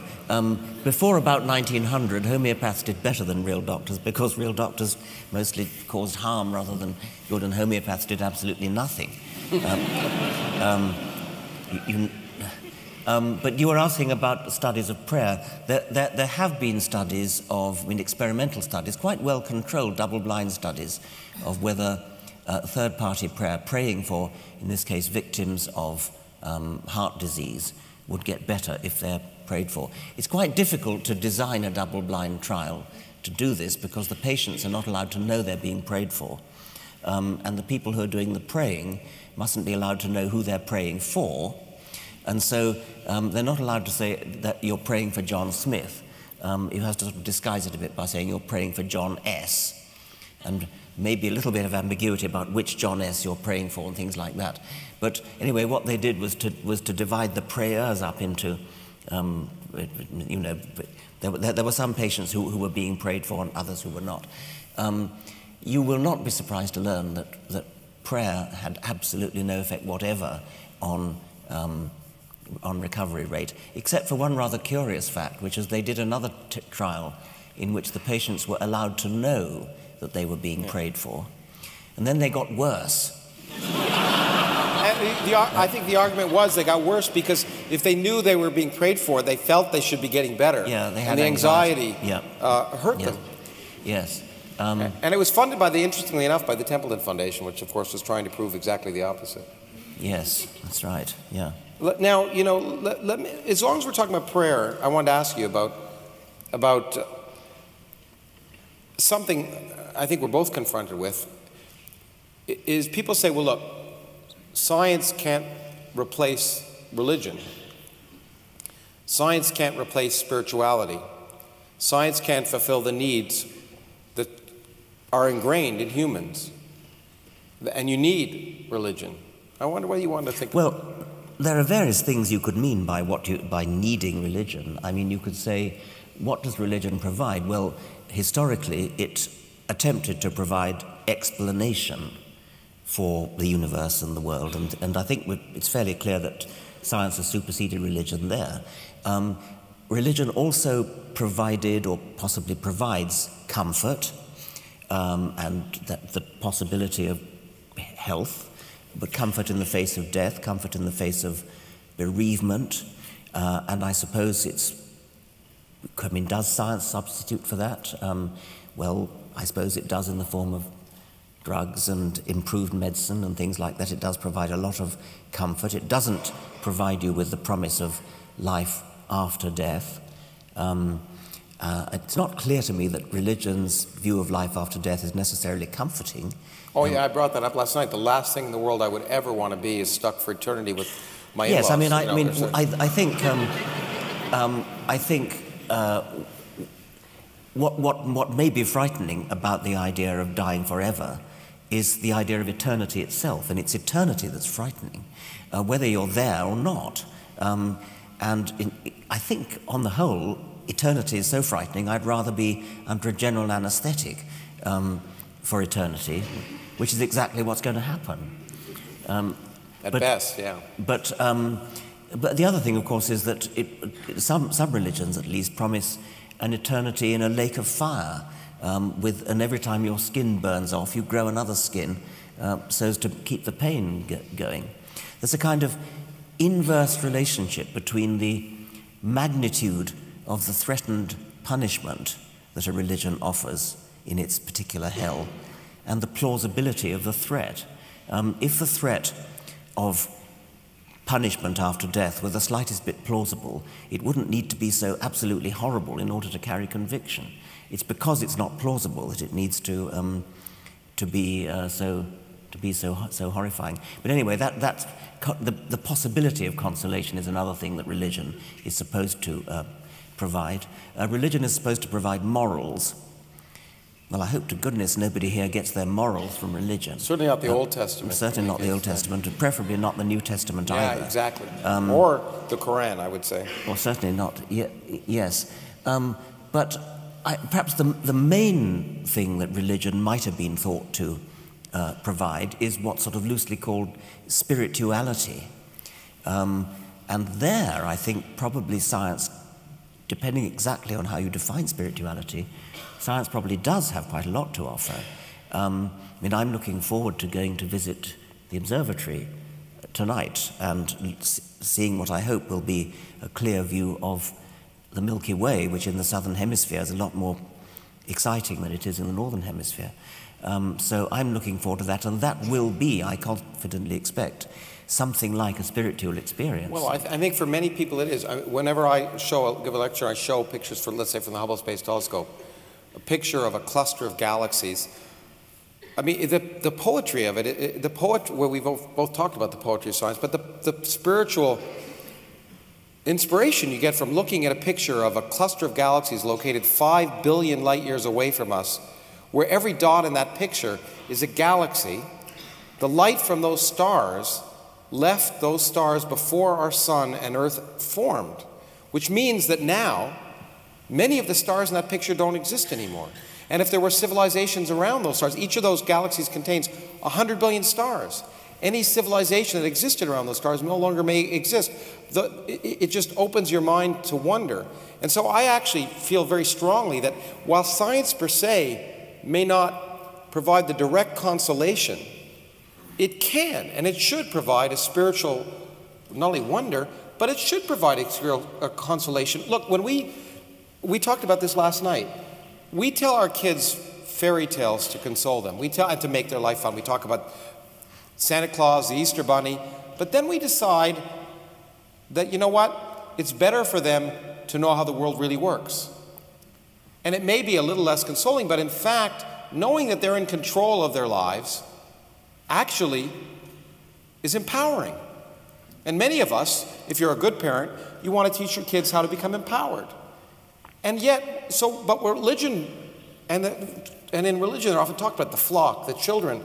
Before about 1900, homeopaths did better than real doctors because real doctors mostly caused harm rather than good, and homeopaths did absolutely nothing. But you were asking about studies of prayer. There have been studies experimental studies, quite well-controlled double-blind studies of whether third-party prayer, praying for, in this case, victims of heart disease, would get better if they're prayed for. It's quite difficult to design a double-blind trial to do this because the patients are not allowed to know they're being prayed for. And the people who are doing the praying mustn't be allowed to know who they're praying for. And so they're not allowed to say that you're praying for John Smith. You have to sort of disguise it a bit by saying you're praying for John S. And maybe a little bit of ambiguity about which John S. you're praying for and things like that. But anyway, what they did was to divide the prayers up into, there were some patients who were being prayed for and others who were not. You will not be surprised to learn that prayer had absolutely no effect whatever on recovery rate, except for one rather curious fact, which is they did another trial in which the patients were allowed to know that they were being prayed for, and then they got worse. And I think the argument was they got worse because if they knew they were being prayed for, they felt they should be getting better. Yeah, they had and the anxiety hurt them. Yes. And it was funded interestingly enough, by the Templeton Foundation, which of course was trying to prove exactly the opposite. Yes, that's right, yeah. Now, let me, as long as we're talking about prayer, I wanted to ask you about something I think we're both confronted with, is people say, well, look, science can't replace religion. Science can't replace spirituality. Science can't fulfill the needs that are ingrained in humans. And you need religion. I wonder what you want to think about. Well, there are various things you could mean by by needing religion. I mean, you could say, what does religion provide? Well, historically, it attempted to provide explanation for the universe and the world, and I think it's fairly clear that science has superseded religion there. Religion also provided, or possibly provides, comfort, and the possibility of health, but comfort in the face of death, comfort in the face of bereavement, and I suppose does science substitute for that? Well, I suppose it does in the form of drugs and improved medicine and things like that. It does provide a lot of comfort. It doesn't provide you with the promise of life after death. It's not clear to me that religion's view of life after death is necessarily comforting. Oh, yeah, I brought that up last night. The last thing in the world I would ever want to be is stuck for eternity with my in-laws. Yes, I think what may be frightening about the idea of dying forever is the idea of eternity itself, and it's eternity that's frightening, whether you're there or not. I think, on the whole, eternity is so frightening, I'd rather be under a general anesthetic for eternity, which is exactly what's going to happen. At best, yeah. But the other thing, of course, is that some religions, at least, promise an eternity in a lake of fire, and every time your skin burns off, you grow another skin, so as to keep the pain going. There's a kind of inverse relationship between the magnitude of the threatened punishment that a religion offers in its particular hell and the plausibility of the threat. If the threat of punishment after death were the slightest bit plausible, it wouldn't need to be so absolutely horrible in order to carry conviction. It's because it's not plausible that it needs to be so horrifying. But anyway, the possibility of consolation is another thing that religion is supposed to provide. Religion is supposed to provide morals. Well, I hope to goodness nobody here gets their morals from religion. Certainly not the Old Testament. Certainly not the Old Testament, and preferably not the New Testament either. Yeah, exactly. Or the Quran, I would say. Or certainly not, yes. But perhaps the main thing that religion might have been thought to provide is what's sort of loosely called spirituality. And there, I think, probably science, depending exactly on how you define spirituality, science probably does have quite a lot to offer. I'm looking forward to going to visit the observatory tonight and seeing what I hope will be a clear view of the Milky Way, which in the southern hemisphere is a lot more exciting than it is in the northern hemisphere. So I'm looking forward to that, and that will be, I confidently expect, something like a spiritual experience. Well, I think for many people it is. Whenever I give a lecture, I show pictures, let's say from the Hubble Space Telescope, a picture of a cluster of galaxies. I mean, the poetry of it, well, we've both talked about the poetry of science, but the spiritual inspiration you get from looking at a picture of a cluster of galaxies located 5 billion light years away from us, where every dot in that picture is a galaxy. The light from those stars left those stars before our sun and Earth formed, which means that now many of the stars in that picture don't exist anymore. And if there were civilizations around those stars, each of those galaxies contains 100 billion stars. Any civilization that existed around those stars no longer may exist. It just opens your mind to wonder. And so I actually feel very strongly that while science per se may not provide the direct consolation, it can and it should provide a spiritual, not only wonder, but it should provide a consolation. Look, when we talked about this last night. We tell our kids fairy tales to console them. And to make their life fun. We talk about Santa Claus, the Easter Bunny, but then we decide that, you know what? It's better for them to know how the world really works. And it may be a little less consoling, but in fact, knowing that they're in control of their lives actually is empowering. And many of us, if you're a good parent, you want to teach your kids how to become empowered. And yet, but religion, and in religion they're often talked about the flock, the children.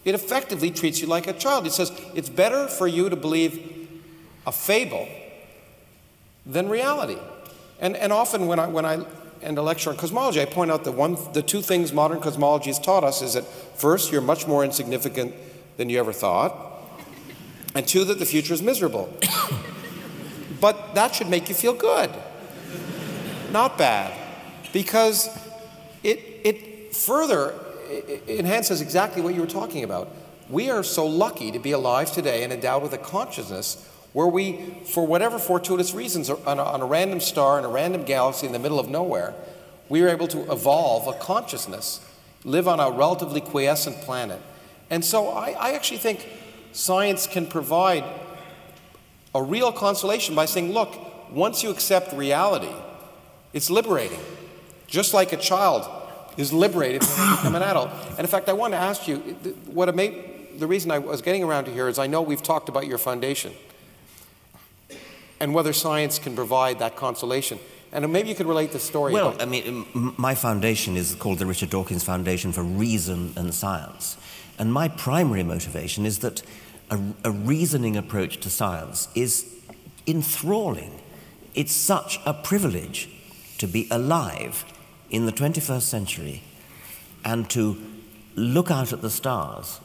It effectively treats you like a child. It says it's better for you to believe a fable than reality. And often when I end a lecture on cosmology, I point out the two things modern cosmology has taught us is that first, you're much more insignificant than you ever thought, and two, that the future is miserable. But that should make you feel good. Not bad, because it further enhances exactly what you were talking about. We are so lucky to be alive today and endowed with a consciousness where we, for whatever fortuitous reasons, on a random star in a random galaxy in the middle of nowhere, we are able to evolve a consciousness live on a relatively quiescent planet. And so I actually think science can provide a real consolation by saying, look, once you accept reality, it's liberating. Just like a child is liberated when they become an adult. And in fact, I want to ask you, the reason I was getting around to here is I know we've talked about your foundation and whether science can provide that consolation. And maybe you could relate the story. Well, I mean, my foundation is called the Richard Dawkins Foundation for Reason and Science. And my primary motivation is that a reasoning approach to science is enthralling. It's such a privilege to be alive in the 21st century and to look out at the stars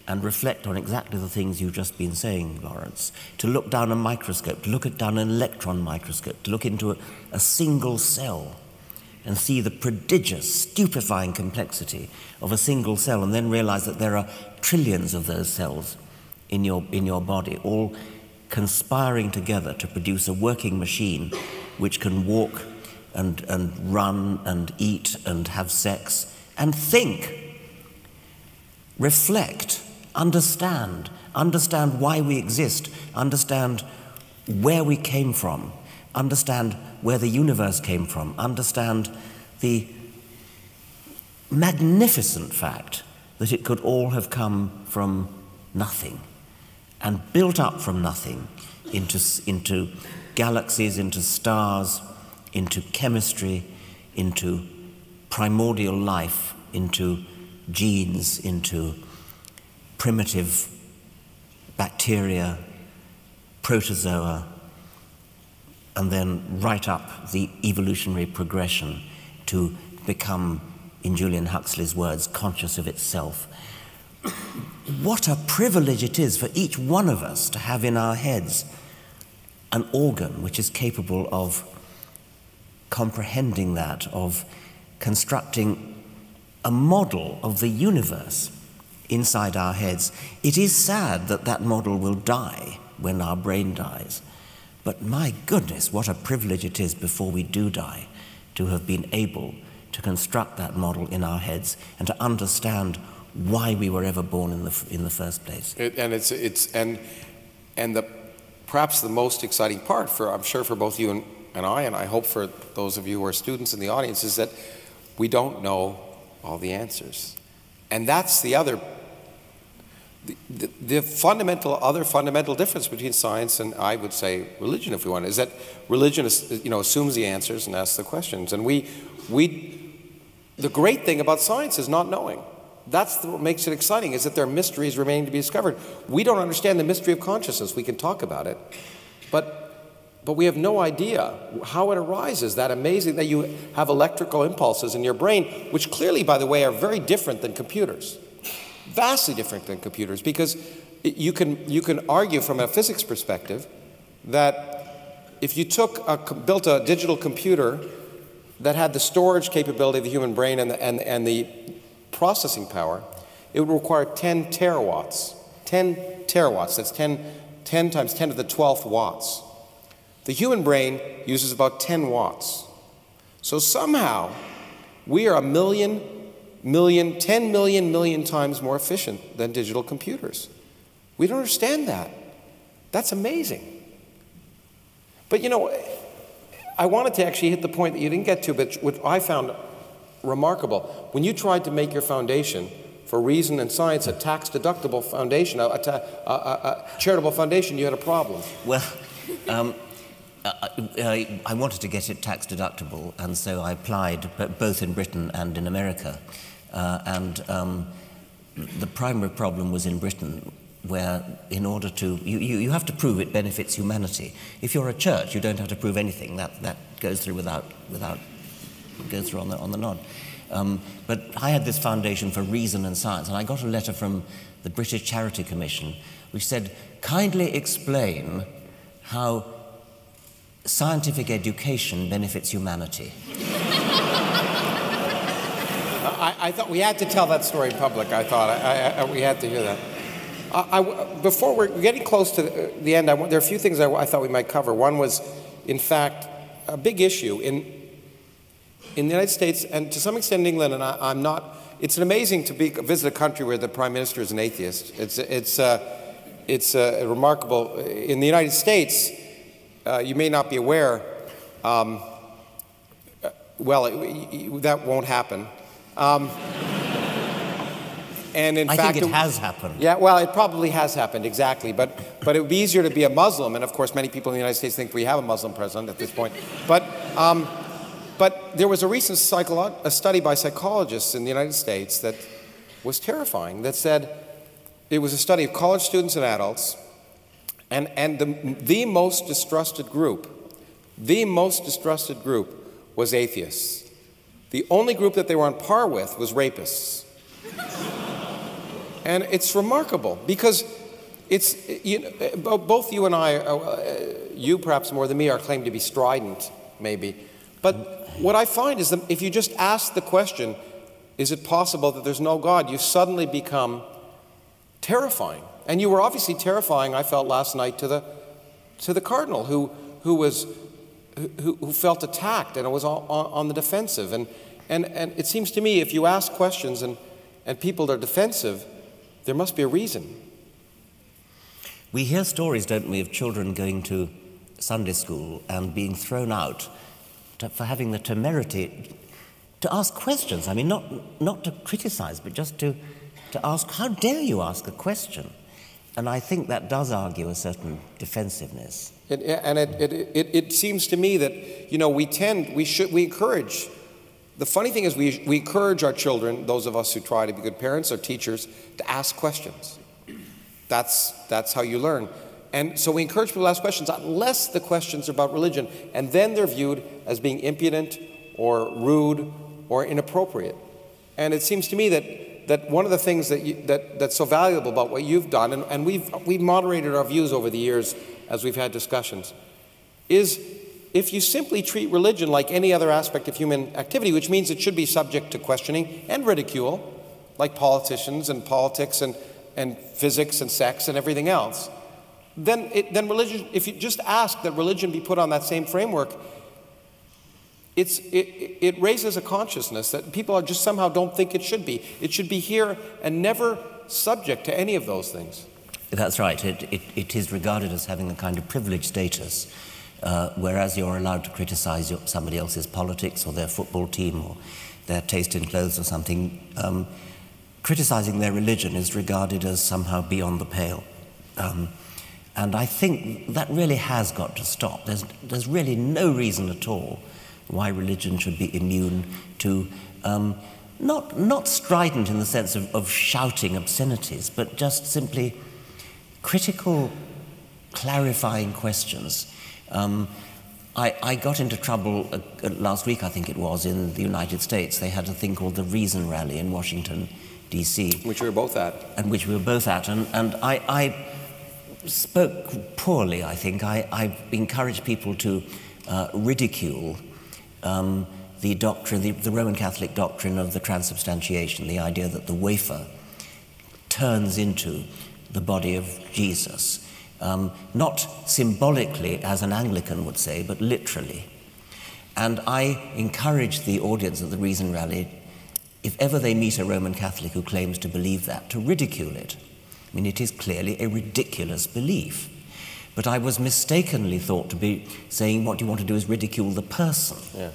and reflect on exactly the things you've just been saying, Lawrence, to look down a microscope, to look down an electron microscope, to look into a single cell and see the prodigious, stupefying complexity of a single cell, and then realize that there are trillions of those cells in your body, all conspiring together to produce a working machine which can walk and run and eat and have sex and think, reflect, understand why we exist, understand where we came from, understand where the universe came from, understand the magnificent fact that it could all have come from nothing and built up from nothing into galaxies, into stars, into chemistry, into primordial life, into genes, into primitive bacteria, protozoa, and then right up the evolutionary progression to become, in Julian Huxley's words, conscious of itself. What a privilege it is for each one of us to have in our heads an organ which is capable of comprehending that, of constructing a model of the universe inside our heads. It is sad that that model will die when our brain dies. But my goodness, what a privilege it is before we do die to have been able to construct that model in our heads and to understand why we were ever born in the first place. Perhaps the most exciting part I'm sure for both you and I hope for those of you who are students in the audience, is that we don't know all the answers. And that's the other fundamental difference between science and, I would say, religion, if we want, is that religion assumes the answers and asks the questions. And the great thing about science is not knowing. That's what makes it exciting, is that there are mysteries remaining to be discovered. We don't understand the mystery of consciousness. We can talk about it, but we have no idea how it arises, that amazing that you have electrical impulses in your brain, which clearly, by the way, are very different than computers. Vastly different than computers, because you can argue from a physics perspective that if you built a digital computer that had the storage capability of the human brain and the processing power, it would require 10 terawatts. 10 terawatts, that's 10 times 10 to the 12th watts. The human brain uses about 10 watts. So somehow, we are 10 million times more efficient than digital computers. We don't understand that. That's amazing. But I wanted to actually hit the point that you didn't get to, but what I found remarkable, when you tried to make your foundation for reason and science a tax-deductible foundation, a charitable foundation, you had a problem. Well, I wanted to get it tax-deductible, and so I applied both in Britain and in America. The primary problem was in Britain, where in order to, you have to prove it benefits humanity. If you're a church, you don't have to prove anything. That goes through goes through on the nod. But I had this foundation for reason and science, and I got a letter from the British Charity Commission which said, kindly explain how scientific education benefits humanity. I thought we had to tell that story in public. I thought we had to hear that. Before we're getting close to the end, there are a few things I thought we might cover. One was, in fact, a big issue. in the United States, and to some extent in England, and I'm not, it's amazing to visit a country where the Prime Minister is an atheist. It's remarkable. In the United States, you may not be aware, that won't happen. And in I fact, think it has happened. Yeah, well, it probably has happened, exactly. But it would be easier to be a Muslim, and of course many people in the United States think we have a Muslim president at this point. But there was a recent study by psychologists in the United States that was terrifying, that said, it was a study of college students and adults, and the most distrusted group was atheists. The only group that they were on par with was rapists. And it's remarkable because it's, both you and I, you perhaps more than me, are claimed to be strident, maybe. But what I find is that if you just ask the question, is it possible that there's no God, you suddenly become terrifying. And you were obviously terrifying, I felt last night, to the Cardinal, who felt attacked and was on the defensive. And it seems to me, if you ask questions and people are defensive, there must be a reason. We hear stories, don't we, of children going to Sunday school and being thrown out for having the temerity to ask questions. I mean, not to criticize, but just to ask, how dare you ask a question? And I think that does argue a certain defensiveness. It seems to me that, we encourage. The funny thing is we encourage our children, those of us who try to be good parents or teachers, to ask questions. That's how you learn. And so we encourage people to ask questions unless the questions are about religion, and then they're viewed as being impudent or rude or inappropriate. And it seems to me that one of the things that's so valuable about what you've done, and we've moderated our views over the years as we've had discussions, is if you simply treat religion like any other aspect of human activity, which means it should be subject to questioning and ridicule, like politicians and politics and physics and sex and everything else, then religion, if you just ask that religion be put on that same framework, it raises a consciousness that people just somehow don't think it should be. It should be here and never subject to any of those things. That's right. It is regarded as having a kind of privileged status, whereas you're allowed to criticize somebody else's politics or their football team or their taste in clothes or something. Criticizing their religion is regarded as somehow beyond the pale. And I think that really has got to stop. There's really no reason at all why religion should be immune to, not strident in the sense of shouting obscenities, but just simply critical, clarifying questions. I got into trouble last week, I think it was, in the United States. They had a thing called the Reason Rally in Washington, D.C. Which we were both at. And which we were both at. And I spoke poorly, I think. I encouraged people to ridicule the doctrine, the Roman Catholic doctrine of the transubstantiation, the idea that the wafer turns into the body of Jesus. Not symbolically, as an Anglican would say, but literally. And I encourage the audience at the Reason Rally, if ever they meet a Roman Catholic who claims to believe that, to ridicule it. I mean, it is clearly a ridiculous belief. But I was mistakenly thought to be saying what you want to do is ridicule the person. Yeah.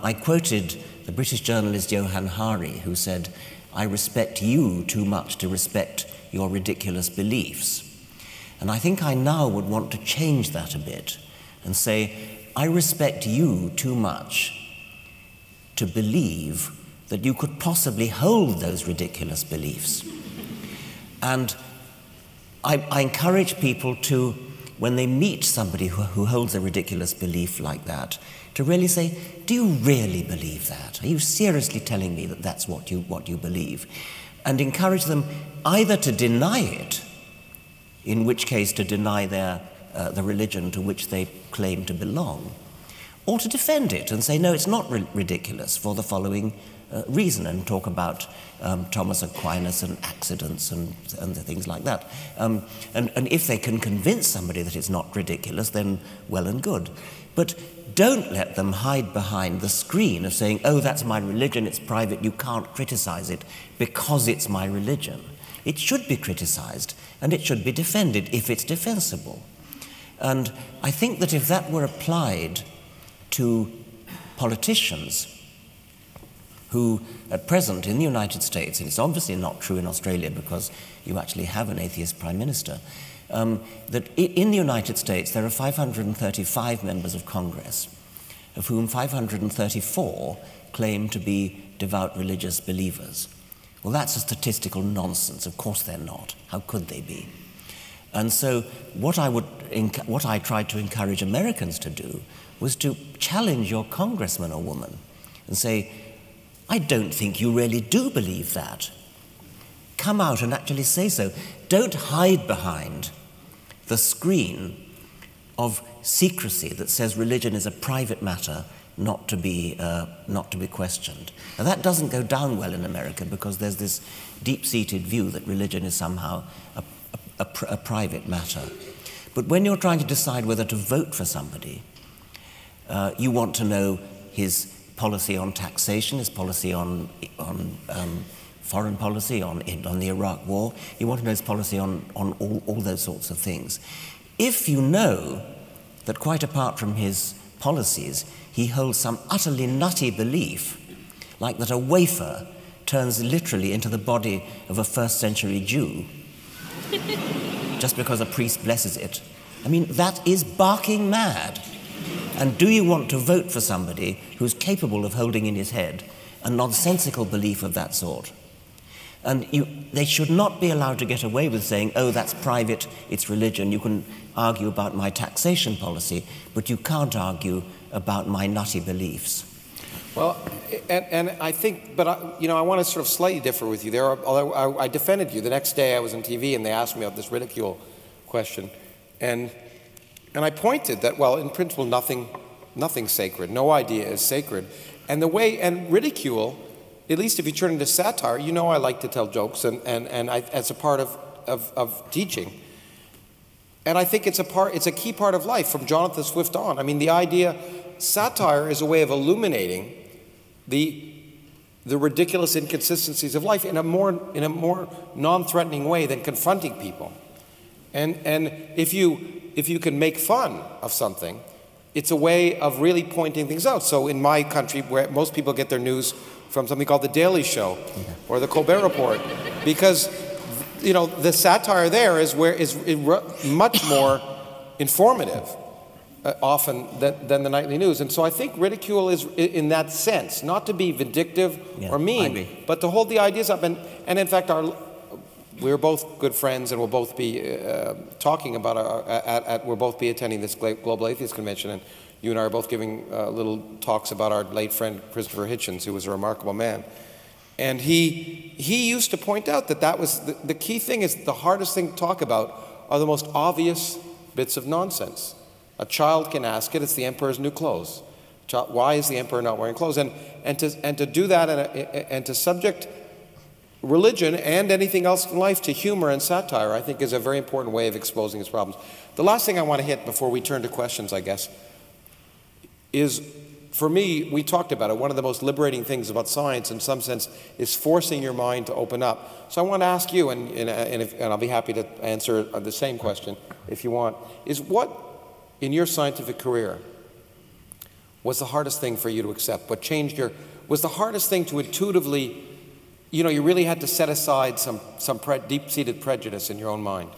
I quoted the British journalist Johann Hari, who said, "I respect you too much to respect your ridiculous beliefs." And I think I now would want to change that a bit and say, I respect you too much to believe that you could possibly hold those ridiculous beliefs. And I encourage people to, when they meet somebody who holds a ridiculous belief like that, to really say, do you really believe that? Are you seriously telling me that that's what you believe? And encourage them either to deny it, in which case to deny the religion to which they claim to belong, or to defend it and say, no, it's not ridiculous for the following reason and talk about Thomas Aquinas and accidents and things like that. And if they can convince somebody that it's not ridiculous, then well and good. But don't let them hide behind the screen of saying, oh, that's my religion, it's private, you can't criticize it because it's my religion. It should be criticized, and it should be defended if it's defensible. And I think that if that were applied to politicians who, at present in the United States, and it's obviously not true in Australia because you actually have an atheist prime minister, that in the United States there are 535 members of Congress, of whom 534 claim to be devout religious believers. Well, that's a statistical nonsense. Of course they're not. How could they be? And so what I tried to encourage Americans to do was to challenge your congressman or woman and say, I don't think you really do believe that. Come out and actually say so. Don't hide behind the screen of secrecy that says religion is a private matter not to be questioned. Now, that doesn't go down well in America because there's this deep-seated view that religion is somehow a private matter. But when you're trying to decide whether to vote for somebody, you want to know his policy on taxation, his policy on foreign policy, on the Iraq War. You want to know his policy on all those sorts of things. If you know that quite apart from his policies, he holds some utterly nutty belief, like that a wafer turns literally into the body of a first-century Jew, just because a priest blesses it. I mean, that is barking mad. And do you want to vote for somebody who's capable of holding in his head a nonsensical belief of that sort? And they should not be allowed to get away with saying, oh, that's private, it's religion, you can argue about my taxation policy, but you can't argue about my nutty beliefs. Well, and I think, but I want to sort of slightly differ with you there. Although I defended you. The next day I was on TV and they asked me about this ridicule question. And I pointed that, well, in principle, nothing's sacred. No idea is sacred. And ridicule, at least if you turn into satire, you know I like to tell jokes and as a part of teaching. And I think it's a key part of life from Jonathan Swift on. I mean, the idea, satire is a way of illuminating the ridiculous inconsistencies of life in a more non-threatening way than confronting people. And if you can make fun of something, it's a way of really pointing things out. So in my country, where most people get their news from something called The Daily Show or The Colbert Report, because the satire there is much more informative often than the nightly news. And so I think ridicule is in that sense, not to be vindictive or mean, but to hold the ideas up. And in fact, we're both good friends, and we'll both be talking about we'll both be attending this Global Atheist Convention, and you and I are both giving little talks about our late friend Christopher Hitchens, who was a remarkable man. And he used to point out that was the key thing is the hardest thing to talk about are the most obvious bits of nonsense. A child can ask it. It's the emperor's new clothes. Why is the emperor not wearing clothes? And to do that and to subject religion and anything else in life to humor and satire, I think, is a very important way of exposing its problems. The last thing I want to hit before we turn to questions, I guess, is, for me, we talked about it, one of the most liberating things about science, in some sense, is forcing your mind to open up. So I want to ask you, and I'll be happy to answer the same question if you want, is what, in your scientific career, was the hardest thing for you to accept? What changed was the hardest thing to intuitively, you really had to set aside some deep-seated prejudice in your own mind?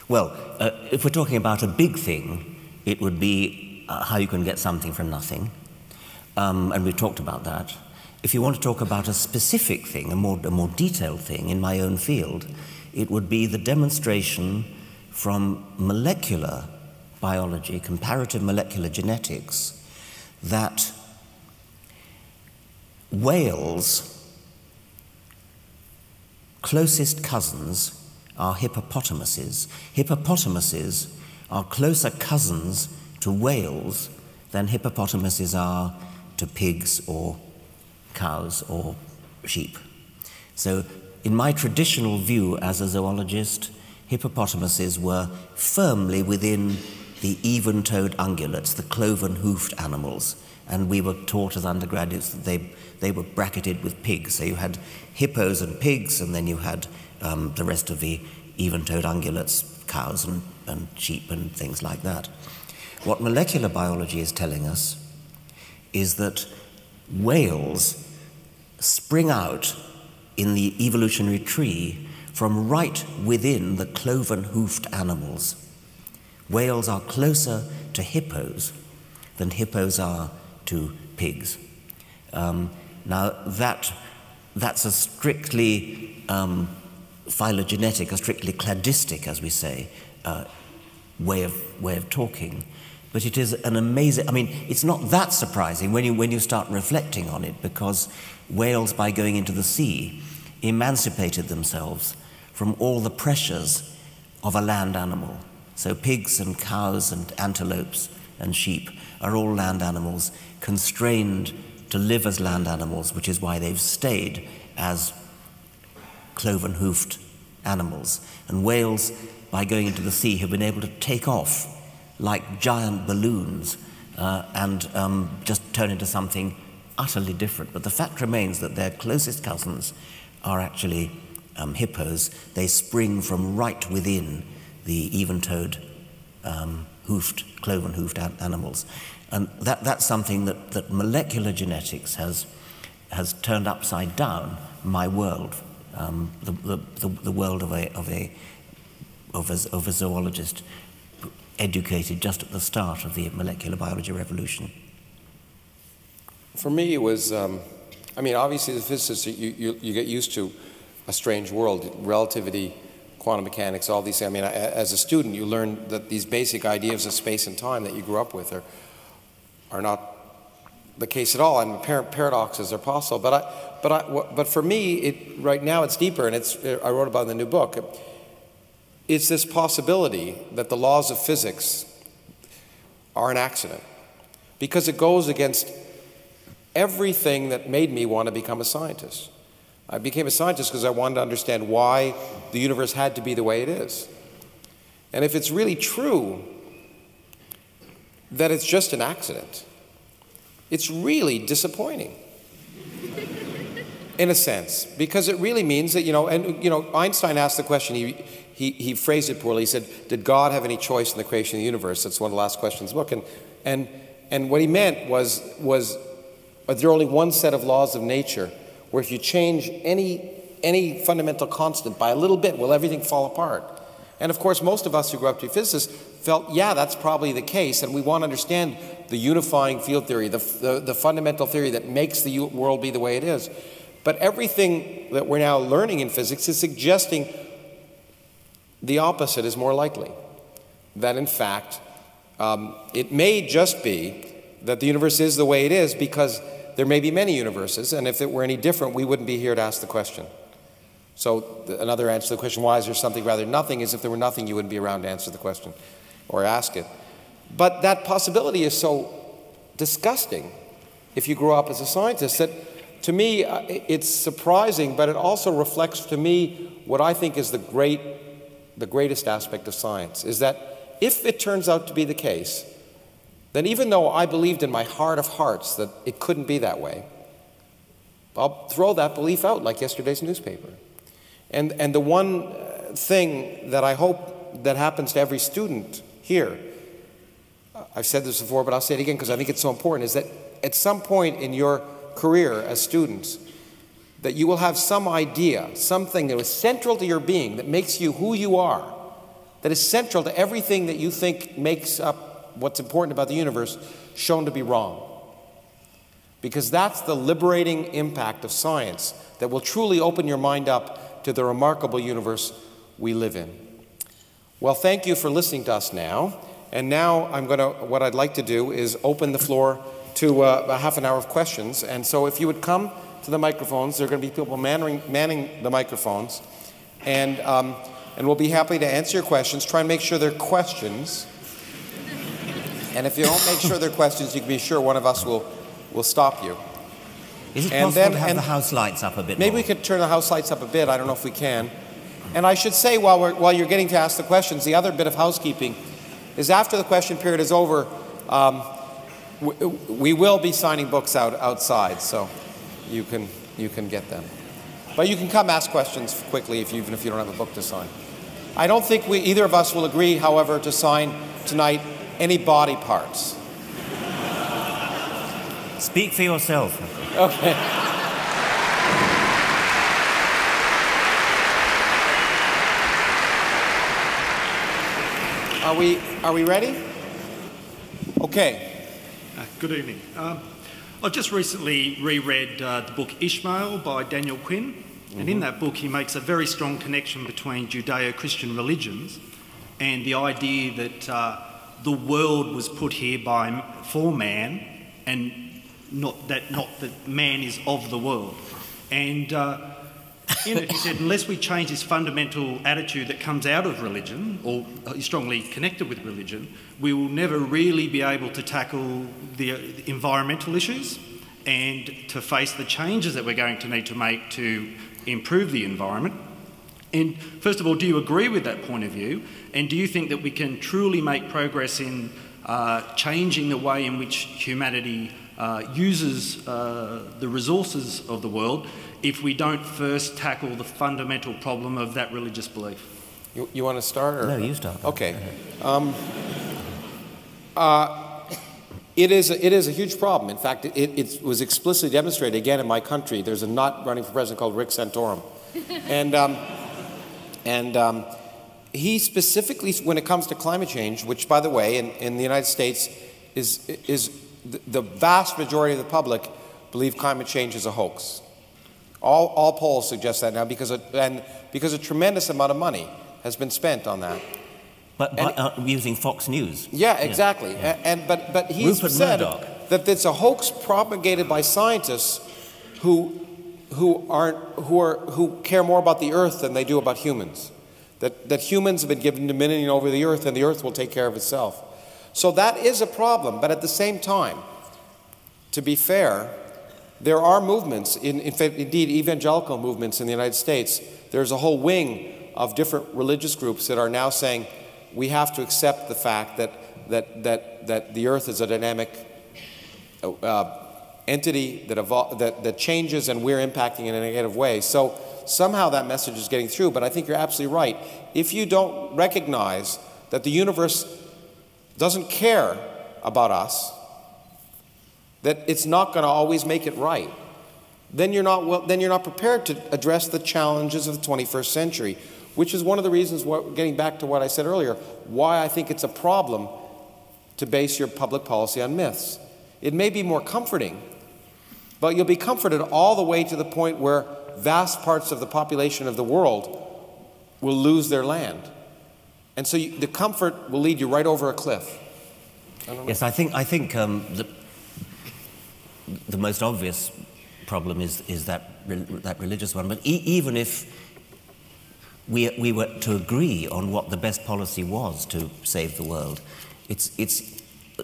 Well, if we're talking about a big thing, it would be how you can get something from nothing, and we've talked about that. If you want to talk about a specific thing, a more detailed thing in my own field, it would be the demonstration from molecular biology, comparative molecular genetics, that whales' closest cousins are hippopotamuses. Hippopotamuses are closer cousins to whales than hippopotamuses are to pigs or cows or sheep. So in my traditional view as a zoologist, hippopotamuses were firmly within the even-toed ungulates, the cloven-hoofed animals, and we were taught as undergraduates that they were bracketed with pigs. So you had hippos and pigs, and then you had the rest of the even-toed ungulates, cows and sheep and things like that. What molecular biology is telling us is that whales spring out in the evolutionary tree from right within the cloven-hoofed animals. Whales are closer to hippos than hippos are to pigs. Now that's a strictly phylogenetic, a strictly cladistic, as we say, way of talking. But it is an amazing, I mean, it's not that surprising when you start reflecting on it, because whales, by going into the sea, emancipated themselves from all the pressures of a land animal. So pigs and cows and antelopes and sheep are all land animals, constrained to live as land animals, which is why they've stayed as cloven-hoofed animals. And whales, by going into the sea, have been able to take off like giant balloons and just turn into something utterly different. But the fact remains that their closest cousins are actually hippos. They spring from right within the even-toed, cloven-hoofed animals. And that's something that molecular genetics has turned upside down my world, the world of a zoologist educated just at the start of the molecular biology revolution. For me, it was, I mean, obviously as a physicist, you get used to a strange world, relativity, quantum mechanics, all these things. I mean, as a student, you learn that these basic ideas of space and time that you grew up with are not the case at all, and paradoxes are possible. But for me, right now it's deeper, and I wrote about it in the new book. It's this possibility that the laws of physics are an accident, because it goes against everything that made me want to become a scientist. I became a scientist because I wanted to understand why the universe had to be the way it is. And if it's really true that it's just an accident, it's really disappointing in a sense, because it really means that, Einstein asked the question, he phrased it poorly. He said, did God have any choice in the creation of the universe? That's one of the last questions in the book. And what he meant was there only one set of laws of nature where if you change any fundamental constant by a little bit, will everything fall apart? And of course, most of us who grew up to be physicists felt, yeah, that's probably the case, and we want to understand the unifying field theory, the fundamental theory that makes the world be the way it is. But everything that we're now learning in physics is suggesting the opposite is more likely. That in fact, it may just be that the universe is the way it is because there may be many universes, and if it were any different, we wouldn't be here to ask the question. So another answer to the question, why is there something rather than nothing, is if there were nothing, you wouldn't be around to answer the question or ask it. But that possibility is so disgusting if you grow up as a scientist that, to me, it's surprising, but it also reflects to me what I think is the greatest aspect of science, is that if it turns out to be the case, then even though I believed in my heart of hearts that it couldn't be that way, I'll throw that belief out like yesterday's newspaper. And the one thing that I hope that happens to every student here, I've said this before, but I'll say it again because I think it's so important, is that at some point in your career as students, that you will have some idea, something that is central to your being, that makes you who you are, that is central to everything that you think makes up what's important about the universe, shown to be wrong. Because that's the liberating impact of science that will truly open your mind up to the remarkable universe we live in. Well, thank you for listening to us now. And now what I'd like to do is open the floor to a half an hour of questions. And so if you would come to the microphones, there are going to be people manning the microphones. And we'll be happy to answer your questions. Try and make sure they're questions. And if you don't make sure they're questions, you can be sure one of us will stop you. Is it possible to have the house lights up a bit maybe more? we could turn the house lights up a bit. I don't know if we can. And I should say, while you're getting to ask the questions, the other bit of housekeeping is after the question period is over, we will be signing books outside, so you can get them. But you can come ask questions quickly even if you don't have a book to sign. I don't think either of us will agree, however, to sign tonight any body parts. Speak for yourself. Okay. Are we ready? Okay. Good evening. I've just recently reread the book Ishmael by Daniel Quinn, and in that book he makes a very strong connection between Judeo-Christian religions and the idea that the world was put here for man, and not that man is of the world. And in it he said, unless we change this fundamental attitude that comes out of religion, or is strongly connected with religion, we will never really be able to tackle the environmental issues and to face the changes that we're going to need to make to improve the environment. And first of all, do you agree with that point of view? And do you think that we can truly make progress in changing the way in which humanity uses the resources of the world if we don't first tackle the fundamental problem of that religious belief? You want to start? Or? No, you start. Okay. It is a huge problem. In fact, it was explicitly demonstrated again in my country. There's a nut running for president called Rick Santorum. And he specifically, when it comes to climate change, which, by the way, in the United States is the vast majority of the public believe climate change is a hoax. All polls suggest that now because a tremendous amount of money has been spent on that. But using Fox News. Yeah, exactly. Yeah. But he's Rupert said Murdoch. that it's a hoax propagated by scientists who care more about the Earth than they do about humans. That humans have been given dominion over the Earth and the Earth will take care of itself. So that is a problem. But at the same time, to be fair, there are movements, indeed evangelical movements in the United States. There's a whole wing of different religious groups that are now saying we have to accept the fact that the Earth is a dynamic entity that changes and we're impacting in a negative way. So somehow that message is getting through, but I think you're absolutely right. If you don't recognize that the universe doesn't care about us, that it's not going to always make it right, then you're not prepared to address the challenges of the 21st century, which is one of the reasons, getting back to what I said earlier, why I think it's a problem to base your public policy on myths. It may be more comforting, but you'll be comforted all the way to the point where vast parts of the population of the world will lose their land. And so the comfort will lead you right over a cliff. Yes, I think the most obvious problem is that religious one. But even if we were to agree on what the best policy was to save the world, it's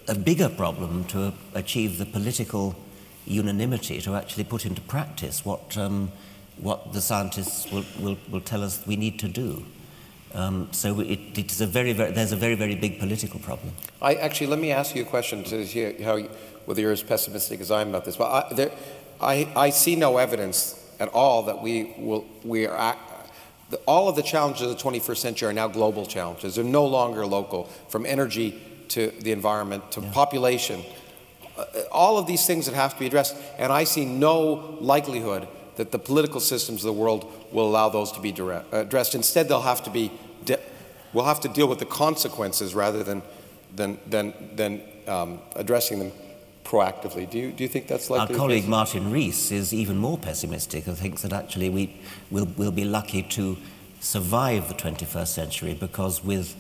a bigger problem to achieve the political unanimity to actually put into practice what the scientists will tell us we need to do. So there's a very, very big political problem. Actually, let me ask you a question to hear whether you're as pessimistic as I am about this. But I see no evidence at all that all of the challenges of the 21st century are now global challenges. They're no longer local, from energy to the environment to population. All of these things that have to be addressed, and I see no likelihood that the political systems of the world will allow those to be addressed. Instead, we'll have to deal with the consequences rather than addressing them proactively. Do you think that's likely? Our colleague Martin Rees is even more pessimistic and thinks that actually we'll be lucky to survive the 21st century because with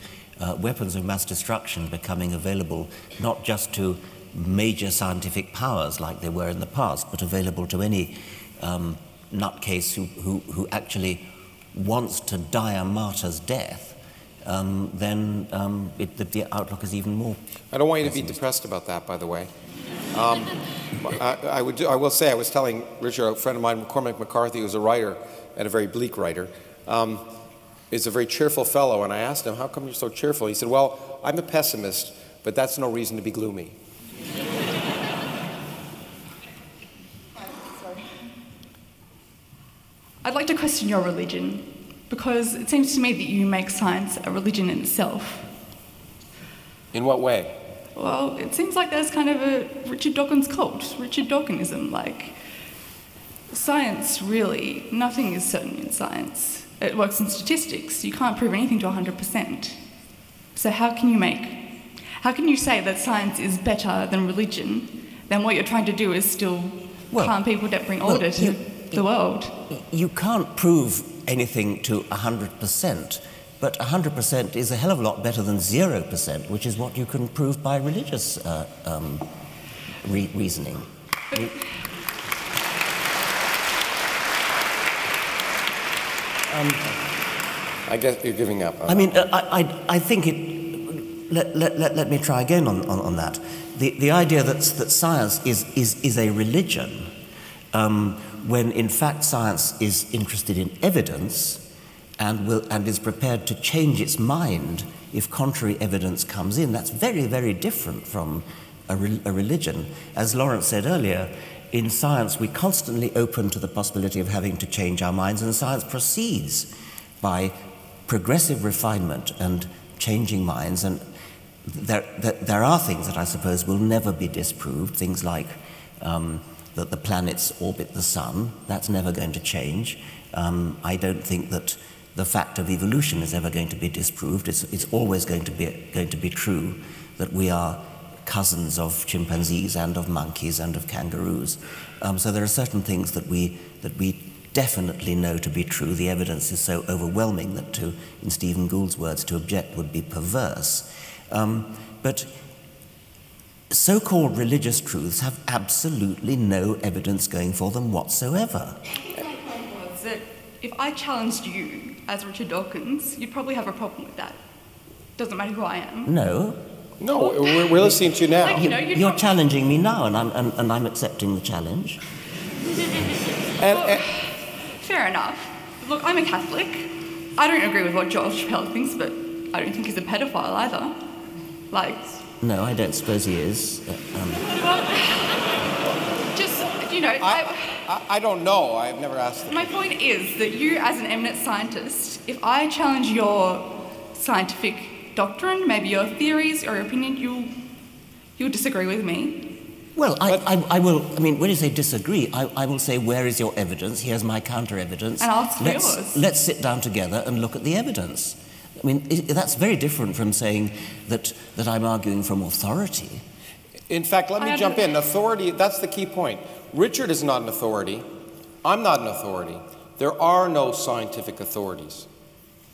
weapons of mass destruction becoming available not just to major scientific powers like they were in the past, but available to any nutcase who actually wants to die a martyr's death, then the outlook is even more. I don't want you to be depressed about that, by the way. I will say, I was telling Richard, a friend of mine, Cormac McCarthy, who's a writer, and a very bleak writer, is a very cheerful fellow, and I asked him, how come you're so cheerful? He said, well, I'm a pessimist, but that's no reason to be gloomy. I'd like to question your religion, because it seems to me that you make science a religion in itself. In what way? Well, it seems like there's kind of a Richard Dawkins cult, Richard Dawkinism, like science really, nothing is certain in science. It works in statistics, you can't prove anything to 100%. So how can you say that science is better than religion, then what you're trying to do is still calm people that bring order to the world? You can't prove anything to 100%, but 100% is a hell of a lot better than 0%, which is what you can prove by religious reasoning. I guess you're giving up. I mean, I think it... Let me try again on that. The idea that science is a religion, when in fact science is interested in evidence and is prepared to change its mind if contrary evidence comes in, that's very, very different from a religion. As Lawrence said earlier, in science we constantly open to the possibility of having to change our minds, and science proceeds by progressive refinement and changing minds, and there are things that I suppose will never be disproved, things like that the planets orbit the sun. That's never going to change. I don't think that the fact of evolution is ever going to be disproved. It's always going to be true that we are cousins of chimpanzees and of monkeys and of kangaroos. So there are certain things that we definitely know to be true. The evidence is so overwhelming that in Stephen Gould's words, to object would be perverse. But so-called religious truths have absolutely no evidence going for them whatsoever. My point was that if I challenged you as Richard Dawkins, you'd probably have a problem with that. Doesn't matter who I am. No. No, we're listening to you now. Like, you're challenging me now, and I'm accepting the challenge. Fair enough. Look, I'm a Catholic. I don't agree with what George Chappelle thinks, but I don't think he's a pedophile either. Like... No, I don't suppose he is. Well, just, you know... I don't know. I've never asked them. My point is that you, as an eminent scientist, if I challenge your scientific doctrine, maybe your theories or your opinion, you'll disagree with me. Well, I will. I mean, when you say disagree, I will say, where is your evidence? Here's my counter-evidence. And ask for yours. Let's sit down together and look at the evidence. I mean, that's very different from saying that I'm arguing from authority. In fact, let me jump in. Authority, that's the key point. Richard is not an authority. I'm not an authority. There are no scientific authorities.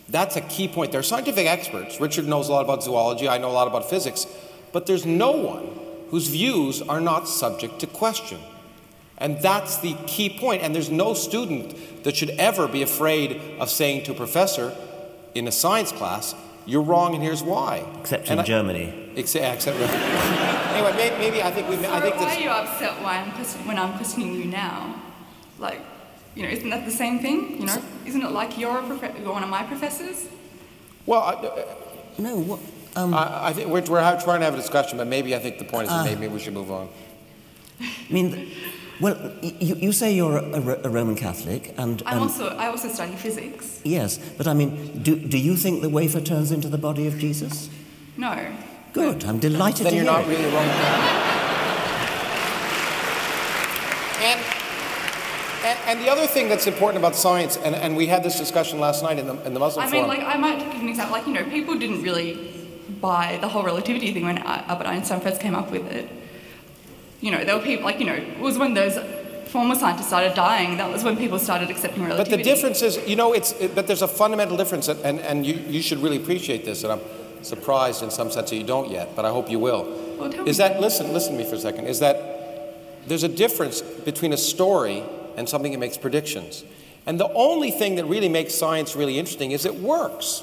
That's a key point. There are scientific experts. Richard knows a lot about zoology. I know a lot about physics. But there's no one whose views are not subject to question. And that's the key point. And there's no student that should ever be afraid of saying to a professor in a science class, you're wrong and here's why. Except in Germany. Except anyway, maybe I think we... So why are you upset when I'm questioning you now? Like, you know, isn't that the same thing? You know, isn't it like you're one of my professors? Well, no, what... I think we're trying to have a discussion, but maybe I think the point is that maybe we should move on. I mean, well, you say you're a Roman Catholic, and I also study physics. Yes, but I mean, do you think the wafer turns into the body of Jesus? No. Good. I'm delighted to hear. Then you're not really a Roman Catholic. And the other thing that's important about science, and we had this discussion last night in the Muslim Forum. Like, I might give an example. Like, you know, people didn't really buy the whole relativity thing when Albert Einstein first came up with it. You know, there were people, like, you know, it was when those former scientists started dying, that was when people started accepting relativity. But the difference is, you know, but there's a fundamental difference, and you should really appreciate this, and I'm surprised in some sense that you don't yet, but I hope you will. Well, tell me. Listen to me for a second, is that there's a difference between a story and something that makes predictions. And the only thing that really makes science really interesting is it works.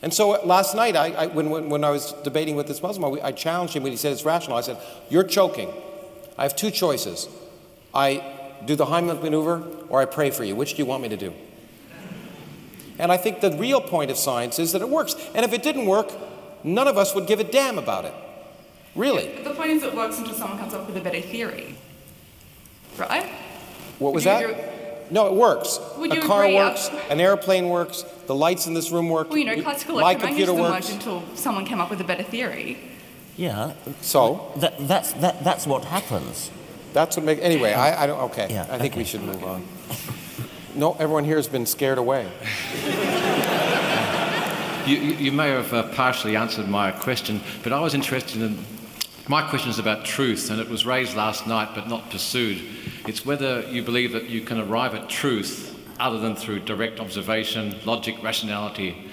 And so last night, when I was debating with this Muslim, I challenged him when he said it's rational. I said, you're choking. I have two choices. I do the Heimlich maneuver or I pray for you. Which do you want me to do? And I think the real point of science is that it works. And if it didn't work, none of us would give a damn about it. Really. Yeah, the point is it works until someone comes up with a better theory. Right? What was that? No, it works. A car works, an airplane works, the lights in this room work. Well, you know, classical electromagnetism worked until someone came up with a better theory. Yeah. So? That's what happens. That's what makes... Anyway, I don't... Okay. Yeah, I think we should move on. No, everyone here has been scared away. You may have partially answered my question, but I was interested in... My question is about truth, and it was raised last night but not pursued. It's whether you believe that you can arrive at truth other than through direct observation, logic, rationality,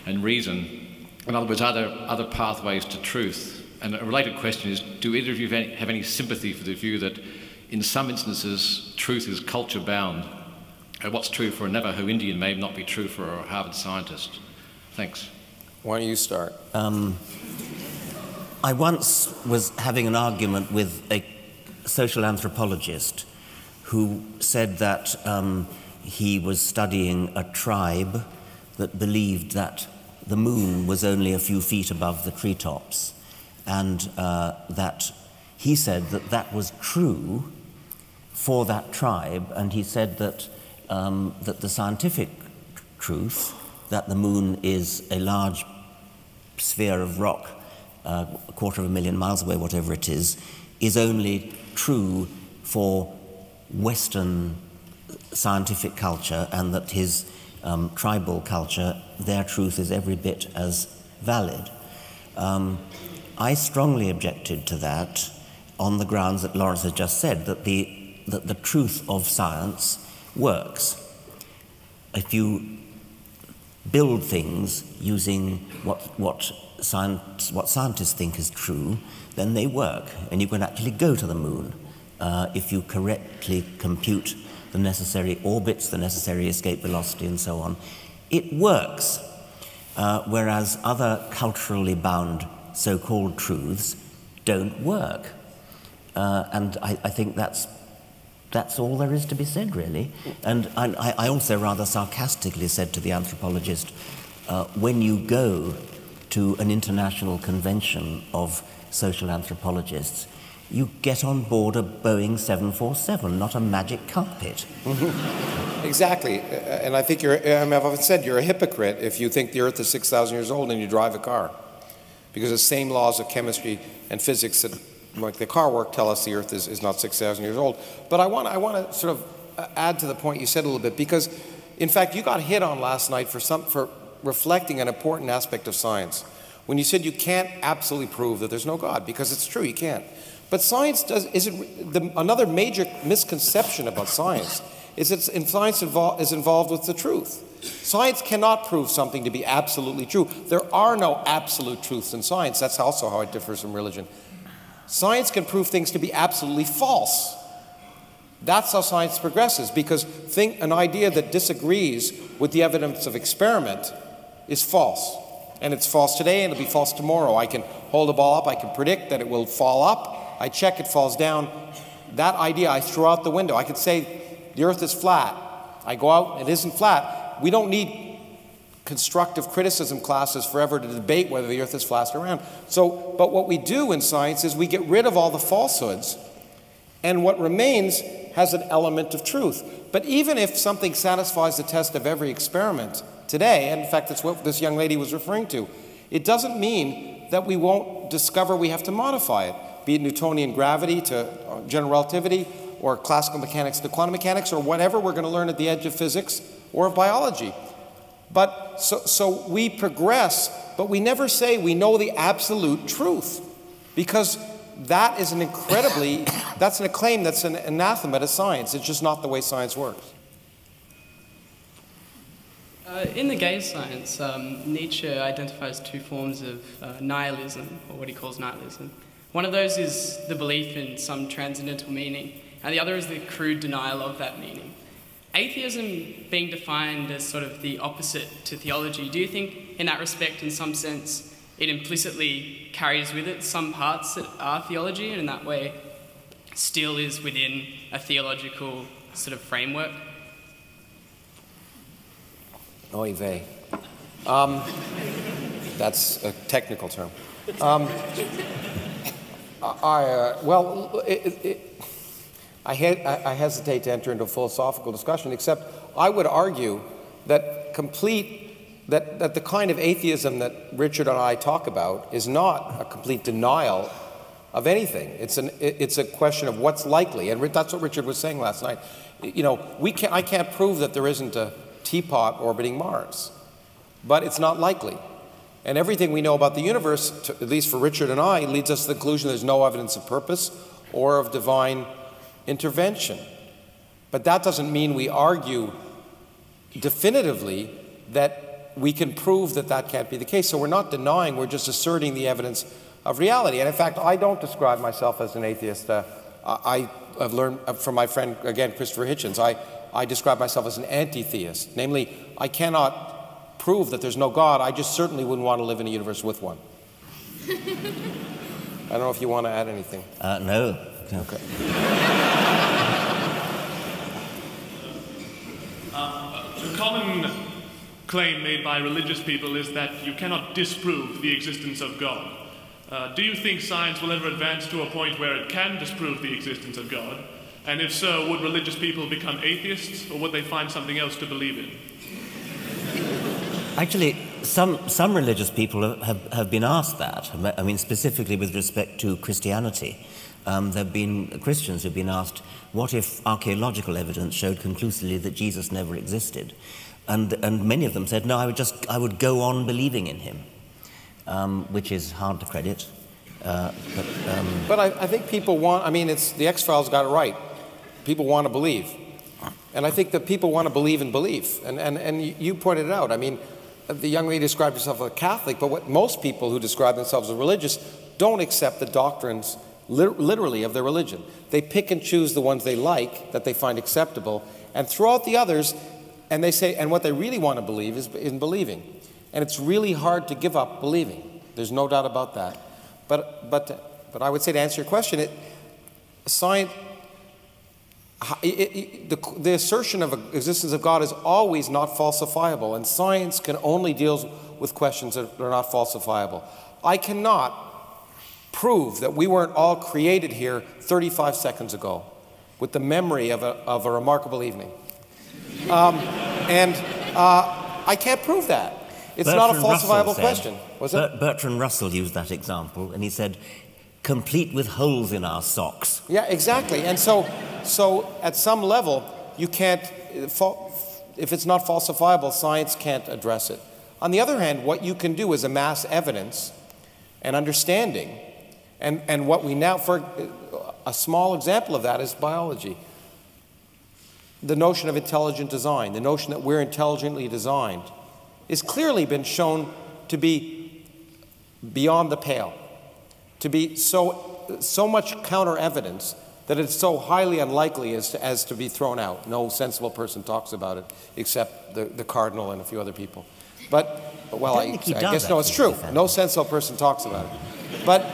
and reason. In other words, are there other pathways to truth? And a related question is, do either of you have any sympathy for the view that in some instances truth is culture-bound? What's true for a Navajo Indian may not be true for a Harvard scientist. Thanks. Why don't you start? I once was having an argument with a social anthropologist who said that he was studying a tribe that believed that the moon was only a few feet above the treetops, and that he said that that was true for that tribe, and he said that that the scientific truth, that the moon is a large sphere of rock, a 250,000 miles away, whatever it is only true for Western scientific culture, and that his tribal culture, their truth is every bit as valid. I strongly objected to that on the grounds that Lawrence has just said, that the truth of science works. If you build things using what scientists think is true, then they work, and you can actually go to the moon if you correctly compute the necessary orbits, the necessary escape velocity, and so on. It works, whereas other culturally bound so-called truths don't work. And I think that's all there is to be said, really. And I also rather sarcastically said to the anthropologist, when you go to an international convention of social anthropologists, you get on board a Boeing 747, not a magic carpet. Exactly. And I think I've often said you're a hypocrite if you think the Earth is 6,000 years old and you drive a car. Because the same laws of chemistry and physics that like the car work tell us the Earth is not 6,000 years old. But I want to sort of add to the point you said a little bit, because in fact you got hit on last night for reflecting an important aspect of science. When you said you can't absolutely prove that there's no God, because it's true, you can't. But science another major misconception about science is that science is involved with the truth. Science cannot prove something to be absolutely true. There are no absolute truths in science. That's also how it differs from religion. Science can prove things to be absolutely false. That's how science progresses, because an idea that disagrees with the evidence of experiment is false. And it's false today, and it'll be false tomorrow. I can hold a ball up, I can predict that it will fall up, I check it falls down. That idea I throw out the window. I could say the Earth is flat. I go out, it isn't flat. We don't need constructive criticism classes forever to debate whether the Earth is flat or round. But what we do in science is we get rid of all the falsehoods, and what remains has an element of truth. But even if something satisfies the test of every experiment today, and in fact that's what this young lady was referring to, it doesn't mean that we won't discover we have to modify it, be it Newtonian gravity to general relativity, or classical mechanics to quantum mechanics, or whatever we're going to learn at the edge of physics or of biology. But so we progress, but we never say we know the absolute truth, because that is that's a claim that's an anathema to science. It's just not the way science works. In the gay science, Nietzsche identifies two forms of nihilism, or what he calls nihilism. One of those is the belief in some transcendental meaning, and the other is the crude denial of that meaning. atheism being defined as sort of the opposite to theology, do you think in that respect, in some sense, it implicitly carries with it some parts that are theology, and in that way still is within a theological sort of framework? Oy vey. That's a technical term. I hesitate to enter into a philosophical discussion, except I would argue that that the kind of atheism that Richard and I talk about is not a complete denial of anything. It's a question of what's likely, and that's what Richard was saying last night. You know, I can't prove that there isn't a teapot orbiting Mars, but it's not likely. And everything we know about the universe, at least for Richard and I, leads us to the conclusion there's no evidence of purpose or of divine intervention. But that doesn't mean we argue definitively that we can prove that that can't be the case. So we're not denying, we're just asserting the evidence of reality. And in fact, I don't describe myself as an atheist. I have learned from my friend, again, Christopher Hitchens, I describe myself as an anti-theist. Namely, I cannot prove that there's no God. I just certainly wouldn't want to live in a universe with one. I don't know if you want to add anything. No. Okay. A common claim made by religious people is that you cannot disprove the existence of God. Do you think science will ever advance to a point where it can disprove the existence of God? And if so, would religious people become atheists, or would they find something else to believe in? Actually, some religious people have been asked that. I mean, specifically with respect to Christianity. There have been Christians who have been asked, what if archaeological evidence showed conclusively that Jesus never existed? And many of them said, no, I would go on believing in him, which is hard to credit. But I think people want, I mean, the X-Files got it right. People want to believe. And I think that people want to believe in belief. And you pointed it out. I mean, the young lady described herself as a Catholic, but what most people who describe themselves as religious don't accept the doctrines literally of their religion. They pick and choose the ones they like, that they find acceptable, and throw out the others, and they say, and what they really want to believe is in believing. And it's really hard to give up believing. There's no doubt about that. But I would say, to answer your question, science, the assertion of existence of God is always not falsifiable, and science can only deal with questions that are not falsifiable. I cannot prove that we weren't all created here 35 seconds ago with the memory of a remarkable evening. I can't prove that. It's not a falsifiable question. Was it? Bertrand Russell used that example, and he said, complete with holes in our socks. Yeah, exactly. And so at some level, you can't, if it's not falsifiable, science can't address it. On the other hand, what you can do is amass evidence and understanding. And what we now, for a small example of that is biology. The notion of intelligent design, the notion that we're intelligently designed, is clearly been shown to be beyond the pale, to be so much counter evidence that it's so highly unlikely as to be thrown out. No sensible person talks about it except the cardinal and a few other people. But, well, I guess no, it's true. No sensible person talks about it. But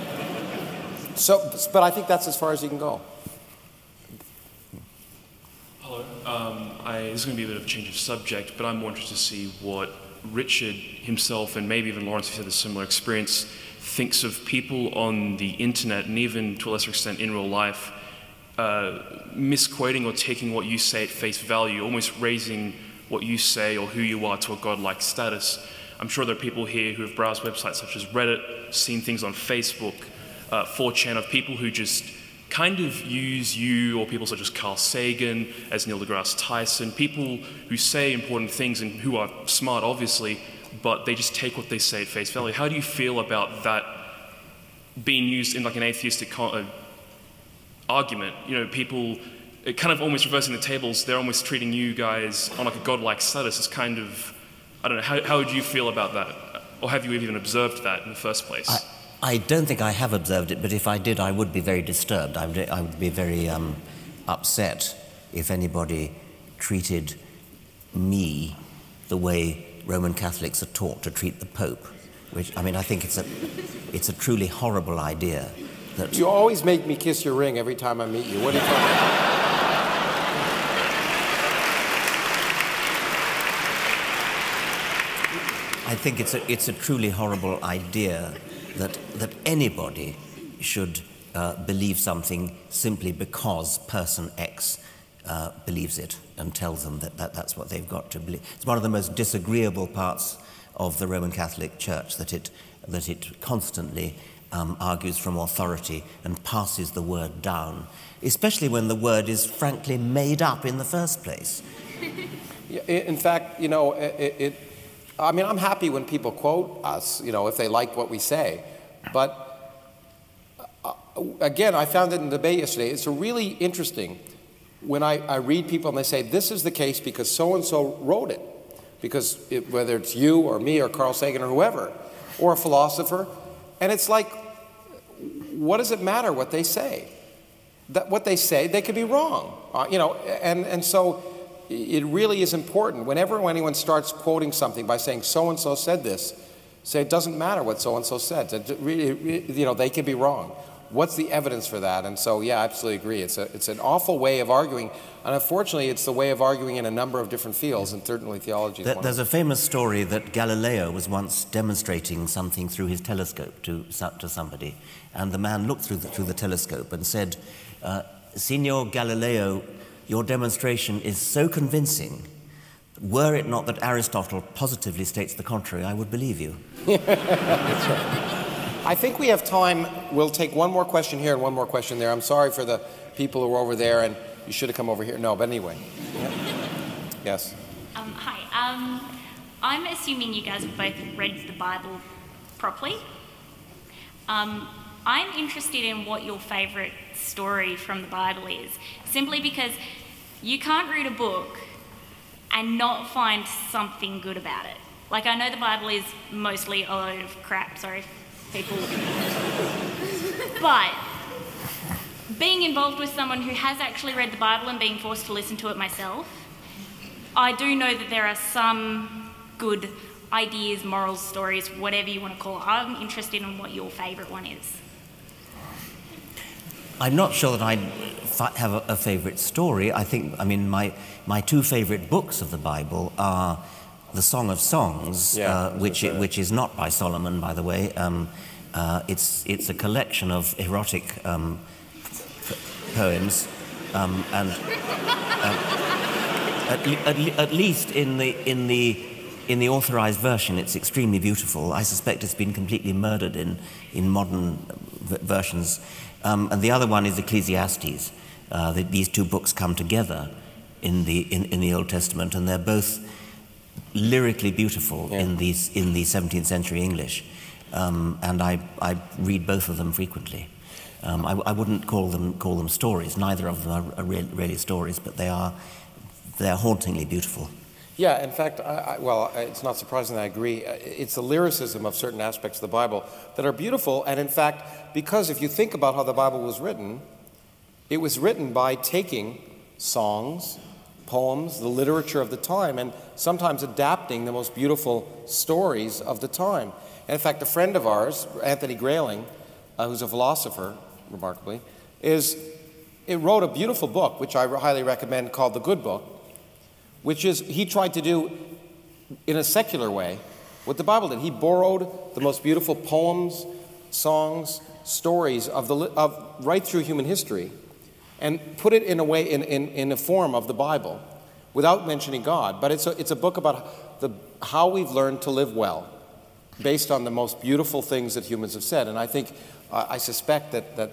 I think that's as far as you can go. Hello. This is going to be a bit of a change of subject, but I'm more interested to see what Richard himself, and maybe even Lawrence, who had a similar experience, thinks of people on the internet, and even to a lesser extent in real life, misquoting or taking what you say at face value, almost raising what you say or who you are to a godlike status. I'm sure there are people here who have browsed websites such as Reddit, seen things on Facebook, 4chan, of people who just kind of use you or people such as Carl Sagan, as Neil deGrasse Tyson, people who say important things and who are smart, obviously, but they just take what they say at face value. How do you feel about that being used in like an atheistic argument? You know, people, it kind of almost reversing the tables, they're almost treating you guys on like a godlike status as kind of, I don't know, how would you feel about that? Or have you even observed that in the first place? I don't think I have observed it, but if I did, I would be very disturbed. I would be very upset if anybody treated me the way Roman Catholics are taught to treat the Pope, which, I mean, I think it's a truly horrible idea. That you always make me kiss your ring every time I meet you. What are you talking about? I think it's a truly horrible idea that anybody should believe something simply because person X believes it and tells them that's what they've got to believe. It's one of the most disagreeable parts of the Roman Catholic Church that it constantly argues from authority and passes the word down, especially when the word is frankly made up in the first place. In fact, you know, I mean, I'm happy when people quote us, you know, if they like what we say. But again, I found it in the debate yesterday. It's really interesting when I read people and they say, this is the case because so-and-so wrote it. Because whether it's you or me or Carl Sagan or whoever, or a philosopher, and it's like, what does it matter what they say? That what they say, they could be wrong. You know, and so it really is important. Whenever anyone starts quoting something by saying so-and-so said this, say it doesn't matter what so-and-so said. You know, they could be wrong. What's the evidence for that? And so, yeah, I absolutely agree. It's an awful way of arguing, and unfortunately, it's the way of arguing in a number of different fields, and certainly theology is one. There's a famous story that Galileo was once demonstrating something through his telescope to somebody, and the man looked through the telescope and said, "Signor Galileo, your demonstration is so convincing. Were it not that Aristotle positively states the contrary, I would believe you." That's right. I think we have time. We'll take one more question here and one more question there. I'm sorry for the people who are over there, and you should have come over here. No, but anyway. Yeah. Yes. Hi. I'm assuming you guys have both read the Bible properly. I'm interested in what your favourite story from the Bible is, simply because you can't read a book and not find something good about it. Like, I know the Bible is mostly a load of crap, sorry, people. But being involved with someone who has actually read the Bible and being forced to listen to it myself, I do know that there are some good ideas, morals, stories, whatever you want to call it. I'm interested in what your favourite one is. I'm not sure that I have a favourite story. I mean, my two favourite books of the Bible are the Song of Songs, which is not by Solomon, by the way. It's a collection of erotic poems, and at least in the authorized version, it's extremely beautiful. I suspect it's been completely murdered in modern versions. And the other one is Ecclesiastes. These two books come together in the Old Testament, and they're both lyrically beautiful in the 17th century English, and I read both of them frequently. I wouldn't call them stories. Neither of them are really stories, but they're hauntingly beautiful. Yeah, in fact, well, it's not surprising that I agree. It's the lyricism of certain aspects of the Bible that are beautiful, and in fact, because if you think about how the Bible was written, it was written by taking songs, poems, the literature of the time, and sometimes adapting the most beautiful stories of the time. And in fact, a friend of ours, Anthony Grayling, who's a philosopher, remarkably, wrote a beautiful book, which I highly recommend, called The Good Book, which is, he tried to do in a secular way what the Bible did. He borrowed the most beautiful poems, songs, stories of right through human history, and put it in a way, in a form of the Bible, without mentioning God. But it's a book about how we've learned to live well, based on the most beautiful things that humans have said. And I think, I suspect that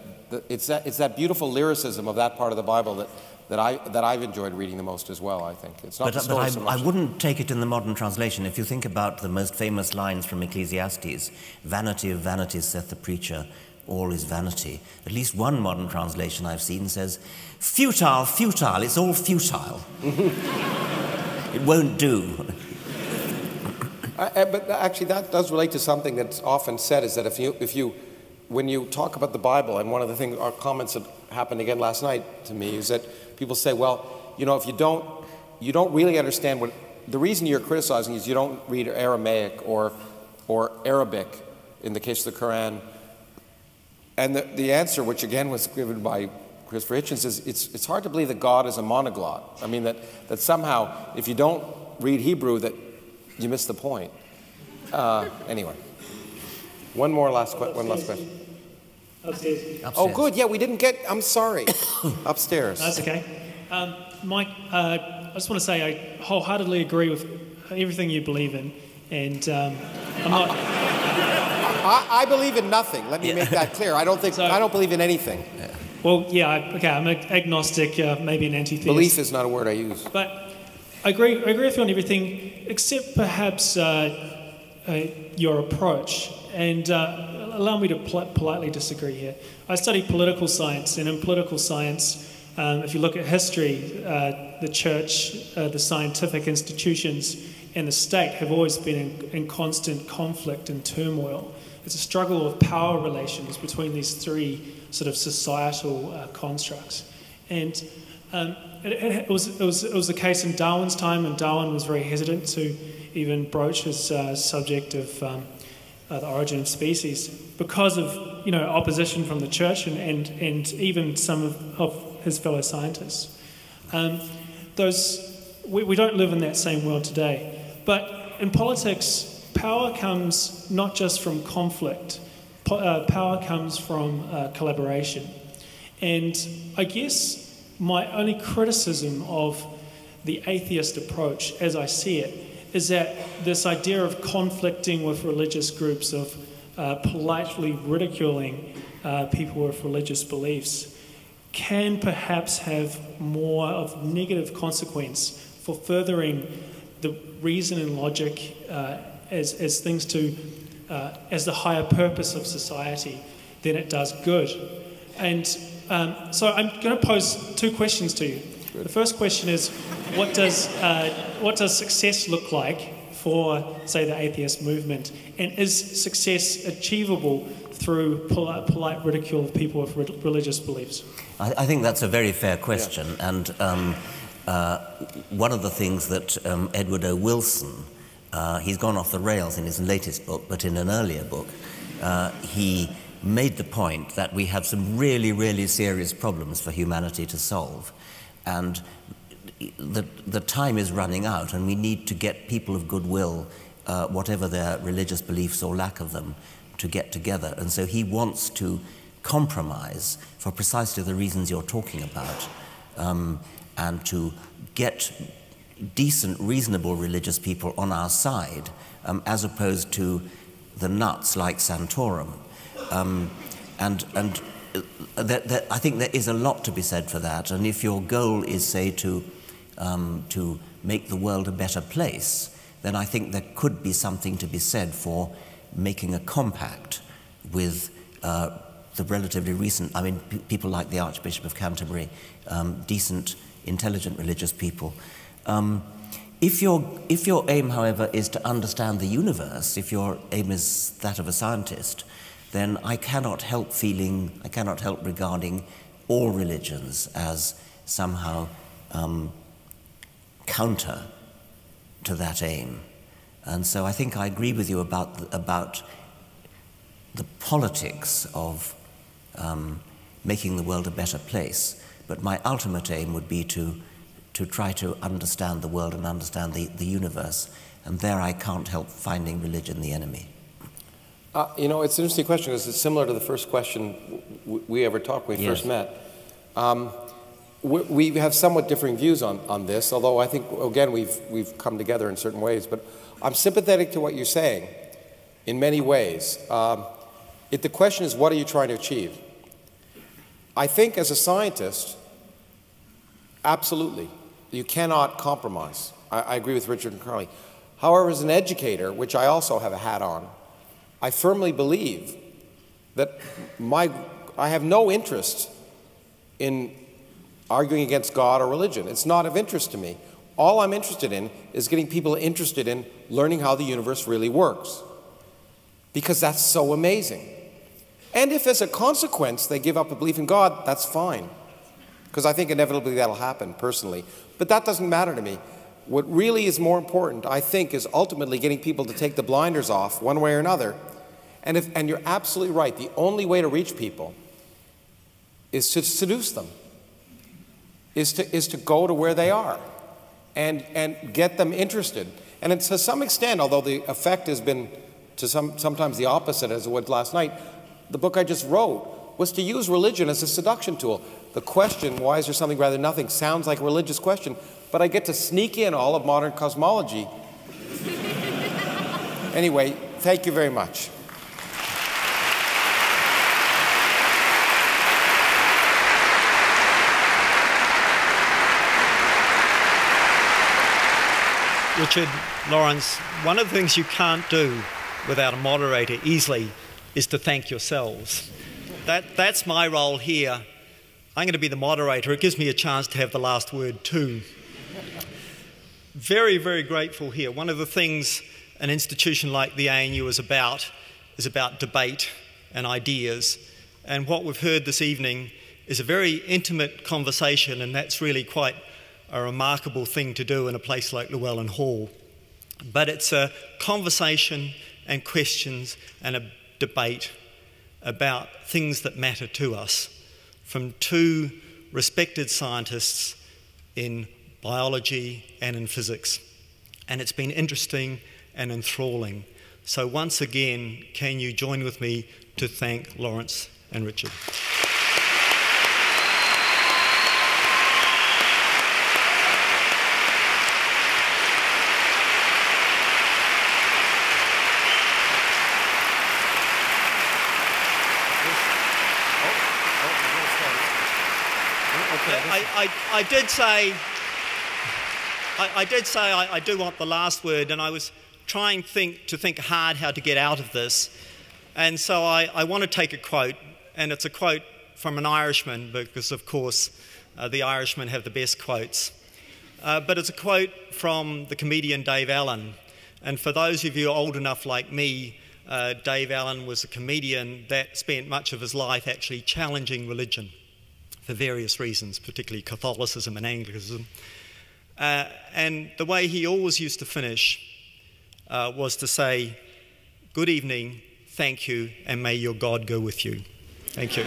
it's that beautiful lyricism of that part of the Bible that I've enjoyed reading the most as well, I think. It's not the story so much. I wouldn't take it in the modern translation. If you think about the most famous lines from Ecclesiastes, "Vanity of vanities, saith the preacher, all is vanity." At least one modern translation I've seen says, "Futile, futile, it's all futile." It won't do. But actually, that does relate to something that's often said, is that when you talk about the Bible, and one of the things, our comments that happened again last night to me, is that people say, well, you know, if you don't really understand what, the reason you're criticizing is you don't read Aramaic or Arabic in the case of the Quran. And the answer, which again was given by Christopher Hitchens, is it's hard to believe that God is a monoglot. I mean, that somehow, if you don't read Hebrew, that you miss the point. Anyway, one last question. Upstairs. Oh, good. Yeah, we didn't get. I'm sorry. Upstairs. That's okay. Mike, I just want to say I wholeheartedly agree with everything you believe in, and I'm not. I believe in nothing. Let me make that clear. I don't believe in anything. Well, yeah, I'm an agnostic, maybe an anti-theist. Belief is not a word I use. But I agree with you on everything, except perhaps your approach. And allow me to politely disagree here. I study political science, and in political science, if you look at history, the church, the scientific institutions, and the state have always been in constant conflict and turmoil. It's a struggle of power relations between these three sort of societal constructs. And it was the case in Darwin's time, and Darwin was very hesitant to even broach his subject of the origin of species because of opposition from the church and even some of his fellow scientists. We don't live in that same world today. But in politics, power comes not just from conflict. Power comes from collaboration. And I guess my only criticism of the atheist approach, as I see it, is that this idea of conflicting with religious groups, of politely ridiculing people with religious beliefs, can perhaps have more of negative consequence for furthering the reason and logic as things to as the higher purpose of society than it does good. And so I'm going to pose two questions to you. The first question is, what does success look like for, say, the atheist movement? And is success achievable through polite ridicule of people with religious beliefs? I think that's a very fair question. Yeah. And one of the things that Edward O. Wilson, he's gone off the rails in his latest book, but in an earlier book, he made the point that we have some really, really serious problems for humanity to solve. And the time is running out, and we need to get people of goodwill, whatever their religious beliefs or lack of them, to get together. And so he wants to compromise for precisely the reasons you're talking about, and to get decent, reasonable religious people on our side, as opposed to the nuts like Santorum. I think there is a lot to be said for that. And if your goal is, say, to make the world a better place, then I think there could be something to be said for making a compact with the relatively recent, I mean, people like the Archbishop of Canterbury, decent, intelligent religious people. If your aim, however, is to understand the universe, if your aim is that of a scientist, then I cannot help regarding all religions as somehow counter to that aim. And so I think I agree with you about the politics of making the world a better place, but my ultimate aim would be to try to understand the world and understand the universe, and there I can't help finding religion the enemy. You know, it's an interesting question because it's similar to the first question we ever talked when we first met. We have somewhat differing views on this, although I think, again, we've come together in certain ways. But I'm sympathetic to what you're saying in many ways. The question is, what are you trying to achieve? I think as a scientist, absolutely, you cannot compromise. I agree with Richard and Carly. However, as an educator, which I also have a hat on, I firmly believe that I have no interest in arguing against God or religion. It's not of interest to me. All I'm interested in is getting people interested in learning how the universe really works, because that's so amazing. And if as a consequence they give up a belief in God, that's fine. because I think inevitably that'll happen personally. But that doesn't matter to me. What really is more important, I think, is ultimately getting people to take the blinders off one way or another. And you're absolutely right. The only way to reach people is to seduce them, is to go to where they are and get them interested. And to some extent, although the effect has been sometimes the opposite as it was last night, the book I just wrote was to use religion as a seduction tool. The question, why is there something rather than nothing, sounds like a religious question, but I get to sneak in all of modern cosmology. Anyway, thank you very much. Richard, Lawrence, one of the things you can't do without a moderator easily is to thank yourselves. That's my role here. I'm going to be the moderator. It gives me a chance to have the last word too. Very, very grateful here. One of the things an institution like the ANU is about debate and ideas. And what we've heard this evening is a very intimate conversation, and that's really quite a remarkable thing to do in a place like Llewellyn Hall. But it's a conversation and questions and a debate about things that matter to us from two respected scientists in biology and in physics. And it's been interesting and enthralling. So once again, can you join with me to thank Lawrence and Richard? I did say I do want the last word, and I was trying to think hard how to get out of this. And so I want to take a quote, and it's a quote from an Irishman, because of course the Irishmen have the best quotes. But it's a quote from the comedian Dave Allen. And for those of you old enough like me, Dave Allen was a comedian that spent much of his life actually challenging religion for various reasons, particularly Catholicism and Anglicanism. And the way he always used to finish was to say, "Good evening, thank you, and may your God go with you." Thank you.